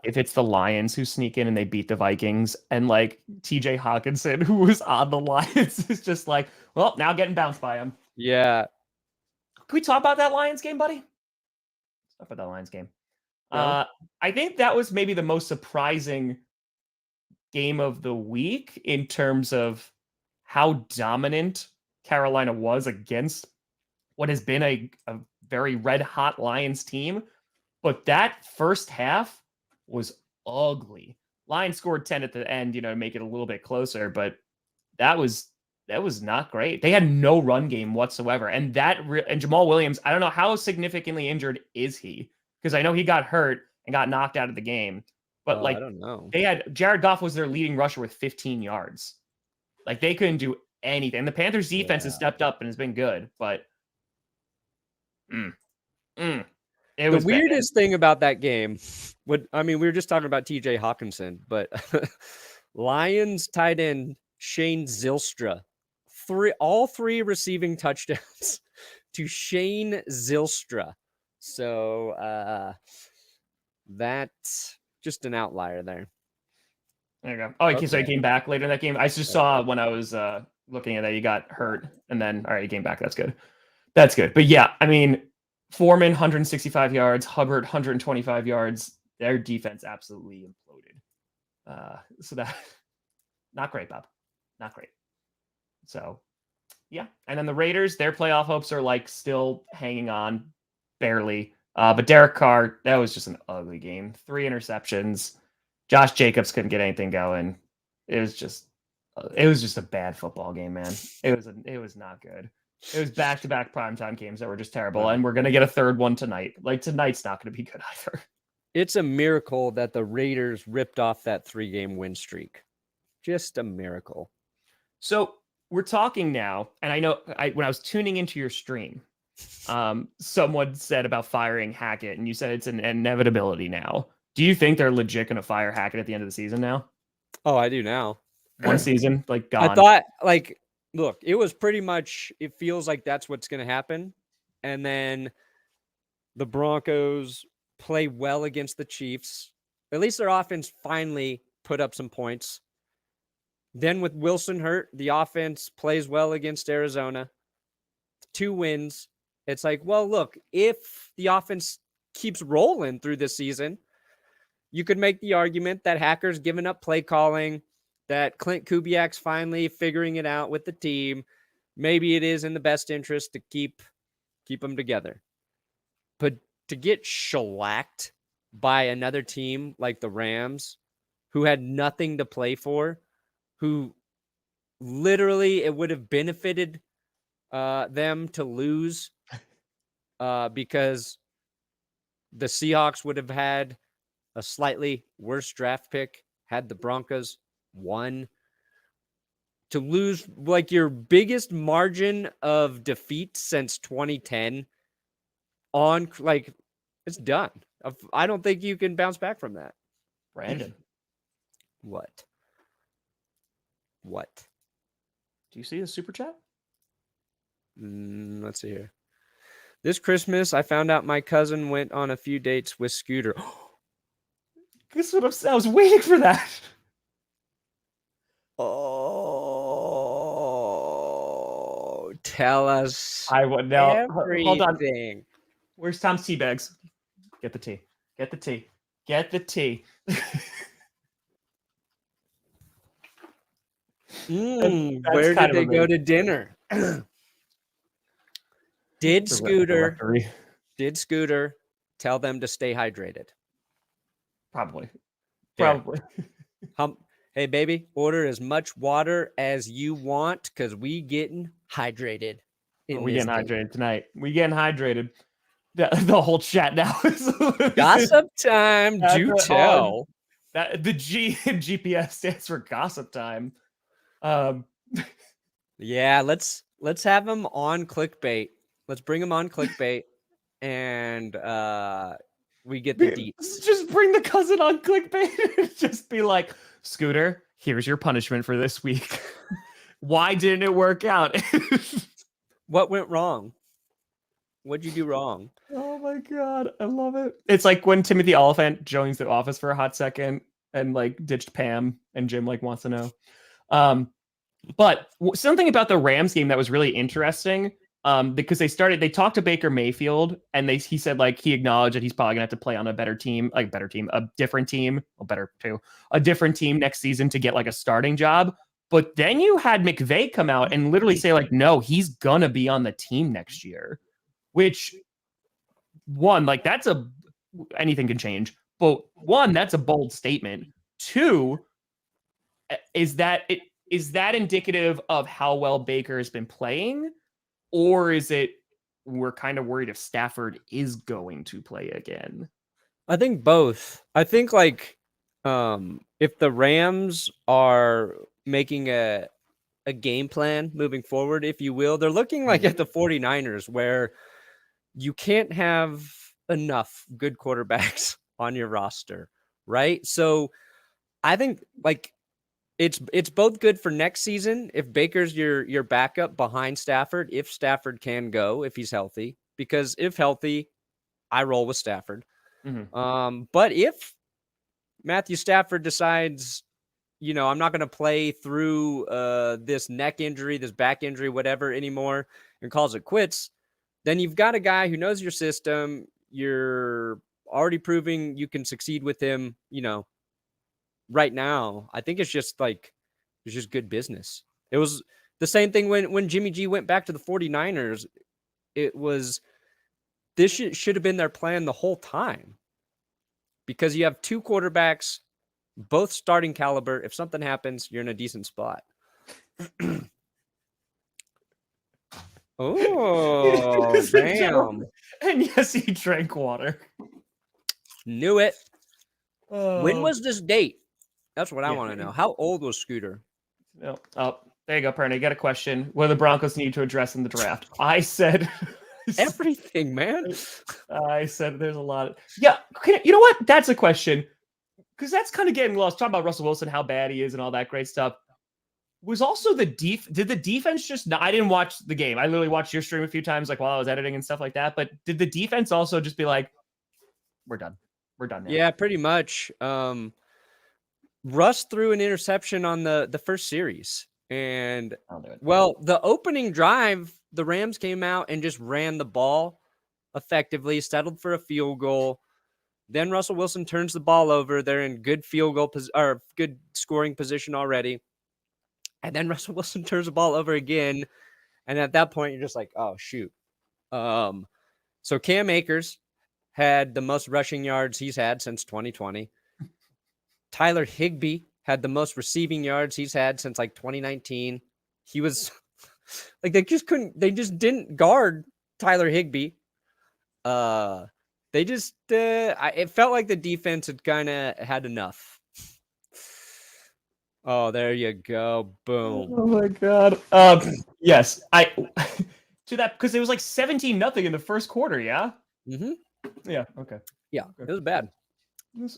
if it's the Lions who sneak in and they beat the Vikings and TJ Hawkinson, who was on the Lions, is just well, now getting bounced by him. Yeah. Can we talk about that Lions game, buddy? Let's talk about that Lions game. No. I think that was maybe the most surprising game of the week in terms of how dominant Carolina was against what has been a very red-hot Lions team. But that first half was ugly. Lions scored 10 at the end, to make it a little bit closer, but that was not great. They had no run game whatsoever. And and Jamal Williams, I don't know how significantly injured is he, because I know he got hurt and got knocked out of the game. But I don't know. They had Jared Goff was their leading rusher with 15 yards. They couldn't do anything. The Panthers defense has stepped up and has been good, but it was the weirdest thing about that game. We were just talking about TJ Hawkinson, but Lions tight end Shane Zylstra, all 3 receiving touchdowns to Shane Zylstra. So that's just an outlier there. There you go. Oh, okay. So he came back later in that game. I just saw when I was looking at that, you got hurt, and then all right, you came back. That's good. That's good. But yeah, I mean, Foreman 165 yards, Hubbard 125 yards. Their defense absolutely imploded. So that not great, Bob. Not great. So yeah, and then the Raiders, their playoff hopes are like still hanging on, barely. But Derek Carr, that was just an ugly game. 3 interceptions. Josh Jacobs couldn't get anything going. It was just a bad football game, man. It was not good. It was back-to-back primetime games that were just terrible, and we're gonna get a third one tonight. Like tonight's not gonna be good either. It's a miracle that the Raiders ripped off that 3-game win streak. Just a miracle. So we're talking now, and I know when I was tuning into your stream, someone said about firing Hackett, and you said it's an inevitability now. Do you think they're legit going to fire Hackett at the end of the season now? Oh, I do now. One season, like gone. I thought, like, look, it was pretty much, it feels like that's what's going to happen. And then the Broncos play well against the Chiefs. At least their offense finally put up some points. Then with Wilson hurt, the offense plays well against Arizona. 2 wins. It's like, well, look, if the offense keeps rolling through this season, you could make the argument that Hacker's given up play calling, that Clint Kubiak's finally figuring it out with the team. Maybe it is in the best interest to keep them together. But to get shellacked by another team like the Rams, who had nothing to play for, who literally it would have benefited them to lose because the Seahawks would have had a slightly worse draft pick had the Broncos won. To lose like your biggest margin of defeat since 2010 on, like, it's done. I don't think you can bounce back from that. Brandon. What? Do you see the super chat? Let's see here. This Christmas, I found out my cousin went on a few dates with Scooter. Guess what? I was waiting for that. Oh, tell us. I would know. Hold on. Everything. Where's Tom's tea bags? Get the tea. Get the tea. Get the tea. Where did they go to dinner? Did Scooter tell them to stay hydrated? Probably. Yeah. Hey, baby, order as much water as you want because we getting hydrated. We getting hydrated tonight. We getting hydrated. The whole chat now is gossip time. Do tell. That the G in GPS stands for gossip time. Yeah, let's have them on clickbait. Let's bring them on clickbait, and we get the deets. Just bring the cousin on clickbait. Just be like, Scooter, here's your punishment for this week. Why didn't it work out? What went wrong? What'd you do wrong? Oh my god, I love it. It's like when Timothy Oliphant joins the office for a hot second and like ditched Pam, and Jim like wants to know. But something about the Rams game that was really interesting, because they talked to Baker Mayfield, and he said like he acknowledged that he's probably gonna have to play on a different team, a different team next season to get like a starting job. But then you had McVay come out and literally say like, no, he's gonna be on the team next year, which like anything can change. But that's a bold statement. 2, is that indicative of how well Baker has been playing? Or is it we're kind of worried if Stafford is going to play again? I think both. I think like if the Rams are making a game plan moving forward, if you will, they're looking like at the 49ers where you can't have enough good quarterbacks on your roster, right? So I think like it's both good for next season if Baker's your backup behind Stafford, if Stafford can go, if he's healthy, because if healthy, I roll with Stafford. Mm-hmm. But if Matthew Stafford decides I'm not going to play through this neck injury, this back injury, whatever anymore, and calls it quits, then you've got a guy who knows your system. You're already proving you can succeed with him, right now. I think it's just good business. It was the same thing when Jimmy G went back to the 49ers. This should have been their plan the whole time, because you have two quarterbacks, both starting caliber. If something happens, you're in a decent spot. Oh, damn. And yes, he drank water. Knew it. Oh. When was this date? That's what I want to know. How old was Scooter? No. Oh, there you go, Perna. You got a question. What do the Broncos need to address in the draft? I said everything, man. I said there's a lot of... Yeah, you know what? That's a question. Because that's kind of getting lost. Talking about Russell Wilson, how bad he is and all that great stuff. Was also did the defense just not... I didn't watch the game. I literally watched your stream a few times, like while I was editing and stuff like that. But did the defense also just be like, we're done. We're done now? Yeah, pretty much. Russ threw an interception on the first series. And, the opening drive, the Rams came out and just ran the ball effectively, settled for a field goal. Then Russell Wilson turns the ball over. They're in good field goal or good scoring position already. And then Russell Wilson turns the ball over again. And at that point, you're just like, oh, shoot. So Cam Akers had the most rushing yards he's had since 2020. Tyler Higbee had the most receiving yards he's had since 2019. He was they just didn't guard Tyler Higbee. It felt like the defense had kind of had enough. Oh, there you go. Boom. Oh my God. Yes, to that, because it was 17-0 in the first quarter. Yeah. Mm-hmm. Yeah. Okay. Yeah, it was bad.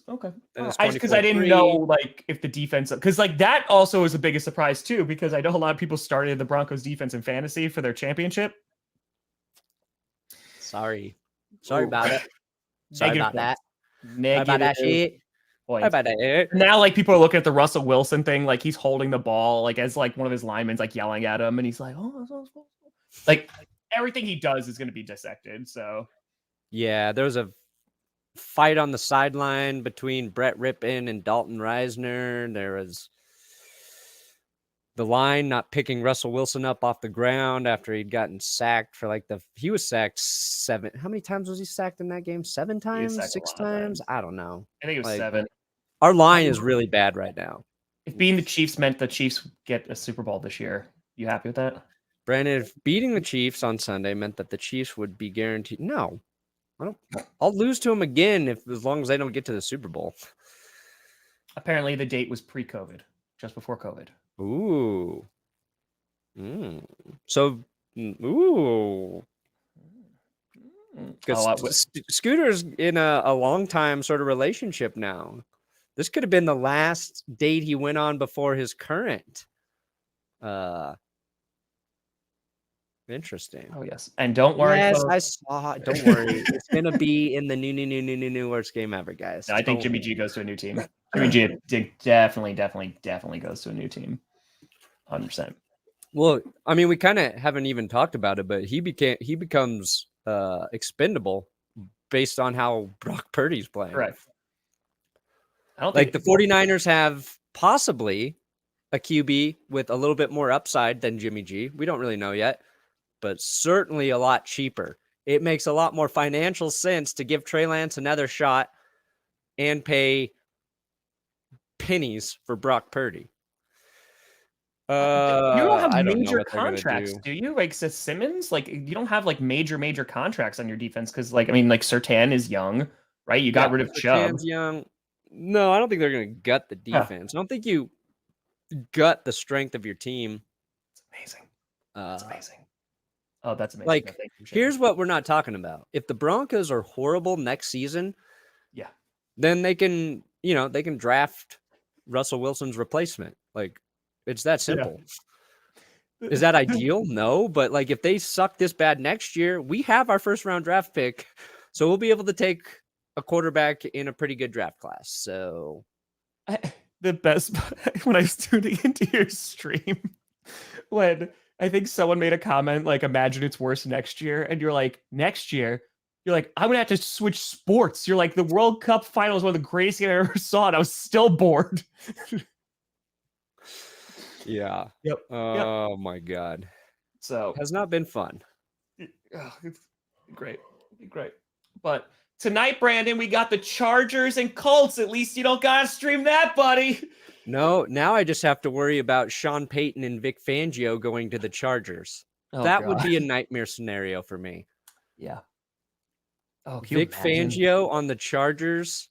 Okay. Because I didn't know if the defense, because that also was the biggest surprise too, because I know a lot of people started the Broncos defense in fantasy for their championship. Sorry about it. Sorry Negative about that. Negative about that shit. Points. About that. Now people are looking at the Russell Wilson thing, he's holding the ball, as one of his linemen's yelling at him, and he's like, oh, everything he does is going to be dissected. So yeah, there was a fight on the sideline between Brett Rippon and Dalton Reisner. There was the line not picking Russell Wilson up off the ground after he'd gotten sacked for he was sacked 7. How many times was he sacked in that game? 7 times? 6 times? I don't know. I think it was 7. Our line is really bad right now. If being the Chiefs meant the Chiefs get a Super Bowl this year, you happy with that? Brandon, if beating the Chiefs on Sunday meant that the Chiefs would be guaranteed, no. I'll lose to them again as long as they don't get to the Super Bowl. Apparently, the date was pre-COVID, just before COVID. Ooh. So, ooh. Because Scooter's in a long time sort of relationship now. This could have been the last date he went on before his current. Interesting. Oh yes, and don't worry. Yes, I saw it. Don't worry. It's gonna be in the new worst game ever, guys. No, I think Jimmy G goes to a new team. Jimmy G definitely goes to a new team. 100%. Well, I mean, we kind of haven't even talked about it, but he becomes expendable based on how Brock Purdy's playing. Correct. I don't think the 49ers have possibly a QB with a little bit more upside than Jimmy G. We don't really know yet, but certainly a lot cheaper. It makes a lot more financial sense to give Trey Lance another shot and pay pennies for Brock Purdy. You don't have major contracts, do you? Simmons, you don't have major contracts on your defense because, Surtain is young, right? You got rid of Chubb. Surtain's young. No, I don't think they're going to gut the defense. I don't think you gut the strength of your team. It's amazing. It's amazing. Oh, that's amazing. Like, here's what we're not talking about. If the Broncos are horrible next season, yeah, then they can, they can draft Russell Wilson's replacement. Like, it's that simple. Yeah. Is that ideal? No, but like if they suck this bad next year, we have our first round draft pick, so we'll be able to take a quarterback in a pretty good draft class. So the best when I was tuning into your stream when I think someone made a comment like, imagine it's worse next year. And you're like, next year? You're like, I'm going to have to switch sports. You're like, the World Cup final is one of the greatest games I ever saw. And I was still bored. Yeah. Yep. Oh, my God. So has not been fun. It's great. Great. But tonight, Brandon, we got the Chargers and Colts. At least you don't got to stream that, buddy. No, now I just have to worry about Sean Payton and Vic Fangio going to the Chargers. Oh, that God. would be a nightmare scenario for me. Yeah. Oh, Vic Fangio on the Chargers.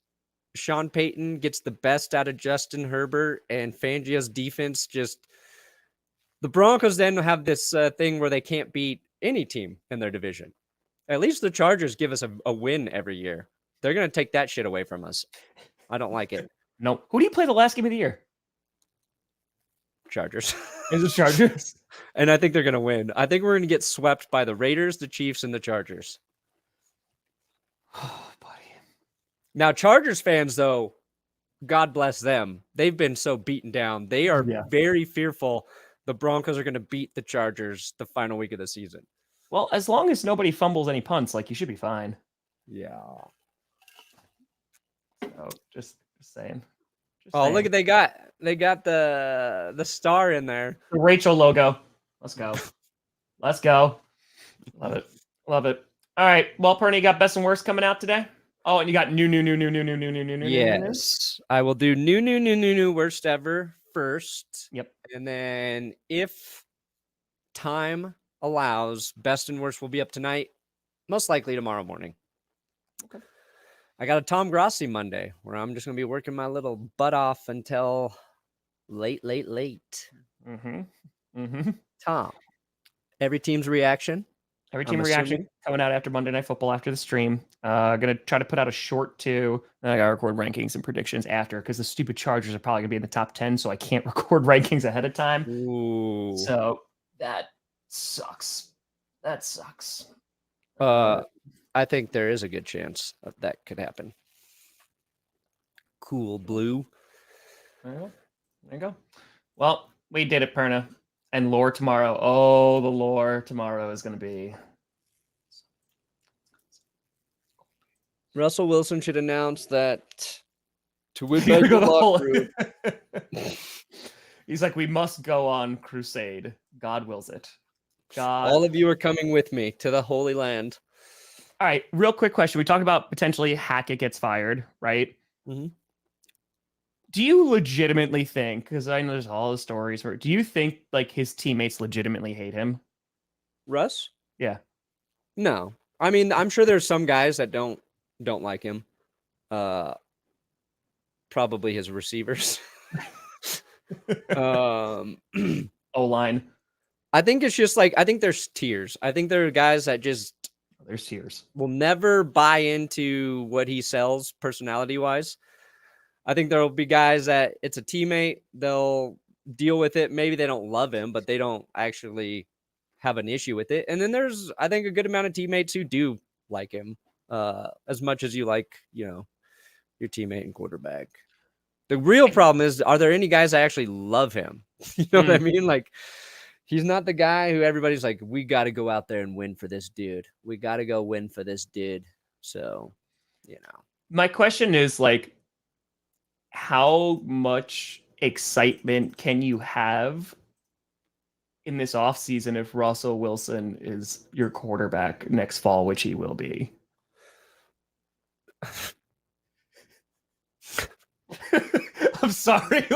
Sean Payton gets the best out of Justin Herbert, and Fangio's defense just... The Broncos then have this thing where they can't beat any team in their division. At least the Chargers give us a win every year. They're going to take that shit away from us. I don't like it. No. Who do you play the last game of the year? Chargers. Is it Chargers? And I think they're going to win. I think we're going to get swept by the Raiders, the Chiefs, and the Chargers. Oh, buddy. Now, Chargers fans, though, God bless them. They've been so beaten down. They are very fearful the Broncos are going to beat the Chargers the final week of the season. Well, as long as nobody fumbles any punts, like, you should be fine. Yeah. Oh, just saying. Look at they got the star in there. The Rachel logo. Let's go. Let's go. Love it. Love it. All right. Well, Perna, you got best and worst coming out today? Oh, and you got new. Yes. I will do new worst ever first. Yep. And then if time allows, best and worst will be up tonight, most likely tomorrow morning. Okay. I got a Tom Grossi Monday where I'm just going to be working my little butt off until late. Tom, every team's reaction. Every team reaction coming out after Monday Night Football after the stream. Gonna try to put out a short too. Then I gotta record rankings and predictions after because the stupid Chargers are probably gonna be in the top 10, so I can't record rankings ahead of time. Ooh. So that sucks. That sucks. I think there is a good chance that could happen. Cool blue. There you go. Well, we did it, Perna. And lore tomorrow. Oh, the lore tomorrow is going to be. Russell Wilson should announce that to win back the locker room. He's like, we must go on crusade. God wills it. God. All of you are coming with me to the Holy Land. All right, real quick question. We talked about potentially Hackett gets fired, right? Mm-hmm. Do you legitimately think, because I know there's all the stories where, do you think like his teammates legitimately hate him? Russ? Yeah. No. I mean, I'm sure there's some guys that don't like him. Probably his receivers. O-line. I think it's just like, I think there's tiers. I think there are guys that just there's tiers. Will never buy into what he sells personality-wise. I think there will be guys that it's a teammate. They'll deal with it. Maybe they don't love him, but they don't actually have an issue with it. And then there's, I think, a good amount of teammates who do like him as much as you like, your teammate and quarterback. The real problem is, are there any guys that actually love him? You know what I mean? Like, he's not the guy who everybody's like, we got to go out there and win for this dude. We got to go win for this dude. So, My question is like, how much excitement can you have in this offseason if Russell Wilson is your quarterback next fall, which he will be? I'm sorry.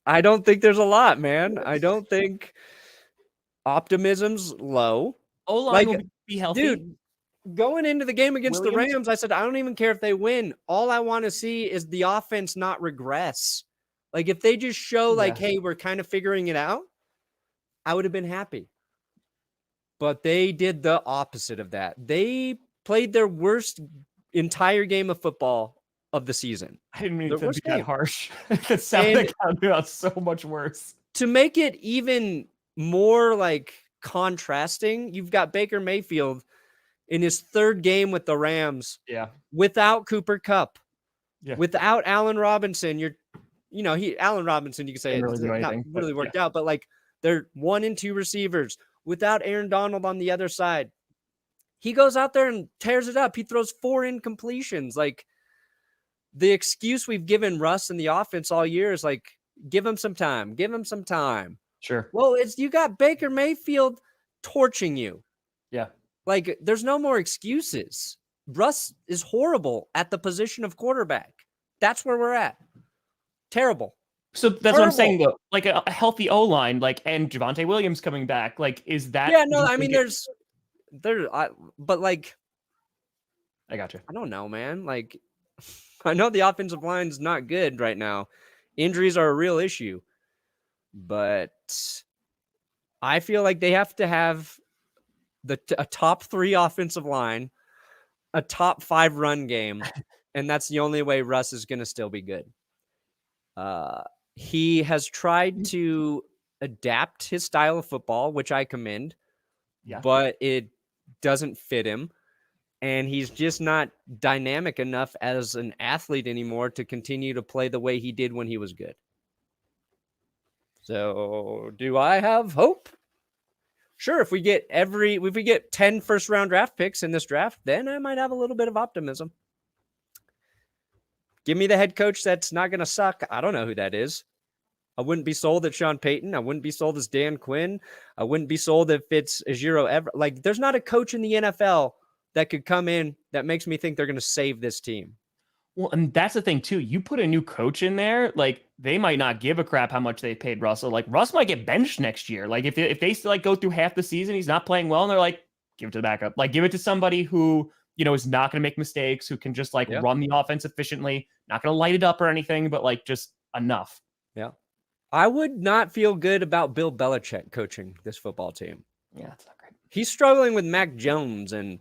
I don't think there's a lot, man. I don't think optimism's low. O-line will be healthy. Dude, going into the game against the Rams, I said, I don't even care if they win. All I want to see is the offense not regress. Like, if they just show, hey, we're kind of figuring it out, I would have been happy. But they did the opposite of that. They played their worst entire game of football of the season. I didn't mean to be that harsh. It sounded out so much worse. To make it even more, contrasting, you've got Baker Mayfield in his third game with the Rams. Yeah. Without Cooper Kupp. Yeah. Without Allen Robinson, Allen Robinson, you can say Didn't it's really do not anything, really but worked out, but like they're 1 and 2 receivers without Aaron Donald on the other side. He goes out there and tears it up. He throws 4 incompletions. Like the excuse we've given Russ in the offense all year is like, give him some time. Give him some time. Sure. Well, you got Baker Mayfield torching you. Yeah. Like there's no more excuses. Russ is horrible at the position of quarterback. That's where we're at. Terrible. So that's what I'm saying, though. Like a healthy O-line, like, and Javonte Williams coming back. Like, is that? Yeah, no, I mean, but like, I got you. I don't know, man. Like, I know the offensive line's not good right now. Injuries are a real issue, but I feel like they have to have a top 3 offensive line, a top 5 run game, and that's the only way Russ is going to still be good. He has tried to adapt his style of football, which I commend, but it doesn't fit him. And he's just not dynamic enough as an athlete anymore to continue to play the way he did when he was good. So do I have hope? Sure. If we get 10 first round draft picks in this draft, then I might have a little bit of optimism. Give me the head coach that's not going to suck. I don't know who that is. I wouldn't be sold at Sean Payton. I wouldn't be sold as Dan Quinn. I wouldn't be sold if it's Ejiro Evra. Like, there's not a coach in the NFL that could come in that makes me think they're going to save this team. Well, and that's the thing, too. You put a new coach in there, like, they might not give a crap how much they paid Russell. Like, Russ might get benched next year. Like, if they still, like, go through half the season, he's not playing well, and they're like, give it to the backup. Like, give it to somebody who, is not going to make mistakes, who can just, like, run the offense efficiently, not going to light it up or anything, but, like, just enough. Yeah. I would not feel good about Bill Belichick coaching this football team. Yeah, that's not great. He's struggling with Mac Jones and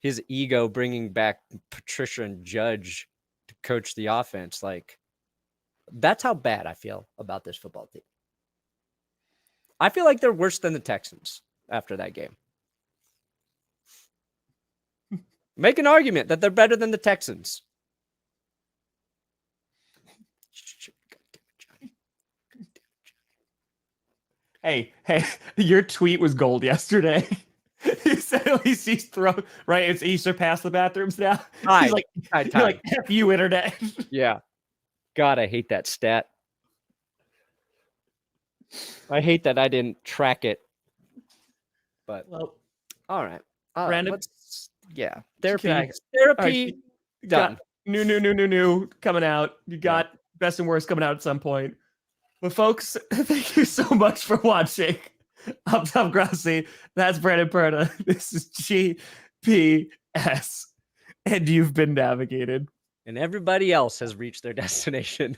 his ego bringing back Patricia and Judge to coach the offense. Like, that's how bad I feel about this football team. I feel like they're worse than the Texans after that game. Make an argument that they're better than the Texans. Hey, your tweet was gold yesterday. You said at least he's thrown, right? He surpassed the bathrooms now. He's like, F you, internet. Yeah. God, I hate that stat. I hate that I didn't track it. But, all right. Brandon, Therapy. Right, Done. New coming out. You got best and worst coming out at some point. But folks, thank you so much for watching. I'm Tom Grossi. That's Brandon Perna. This is GPS. And you've been navigated. And everybody else has reached their destination.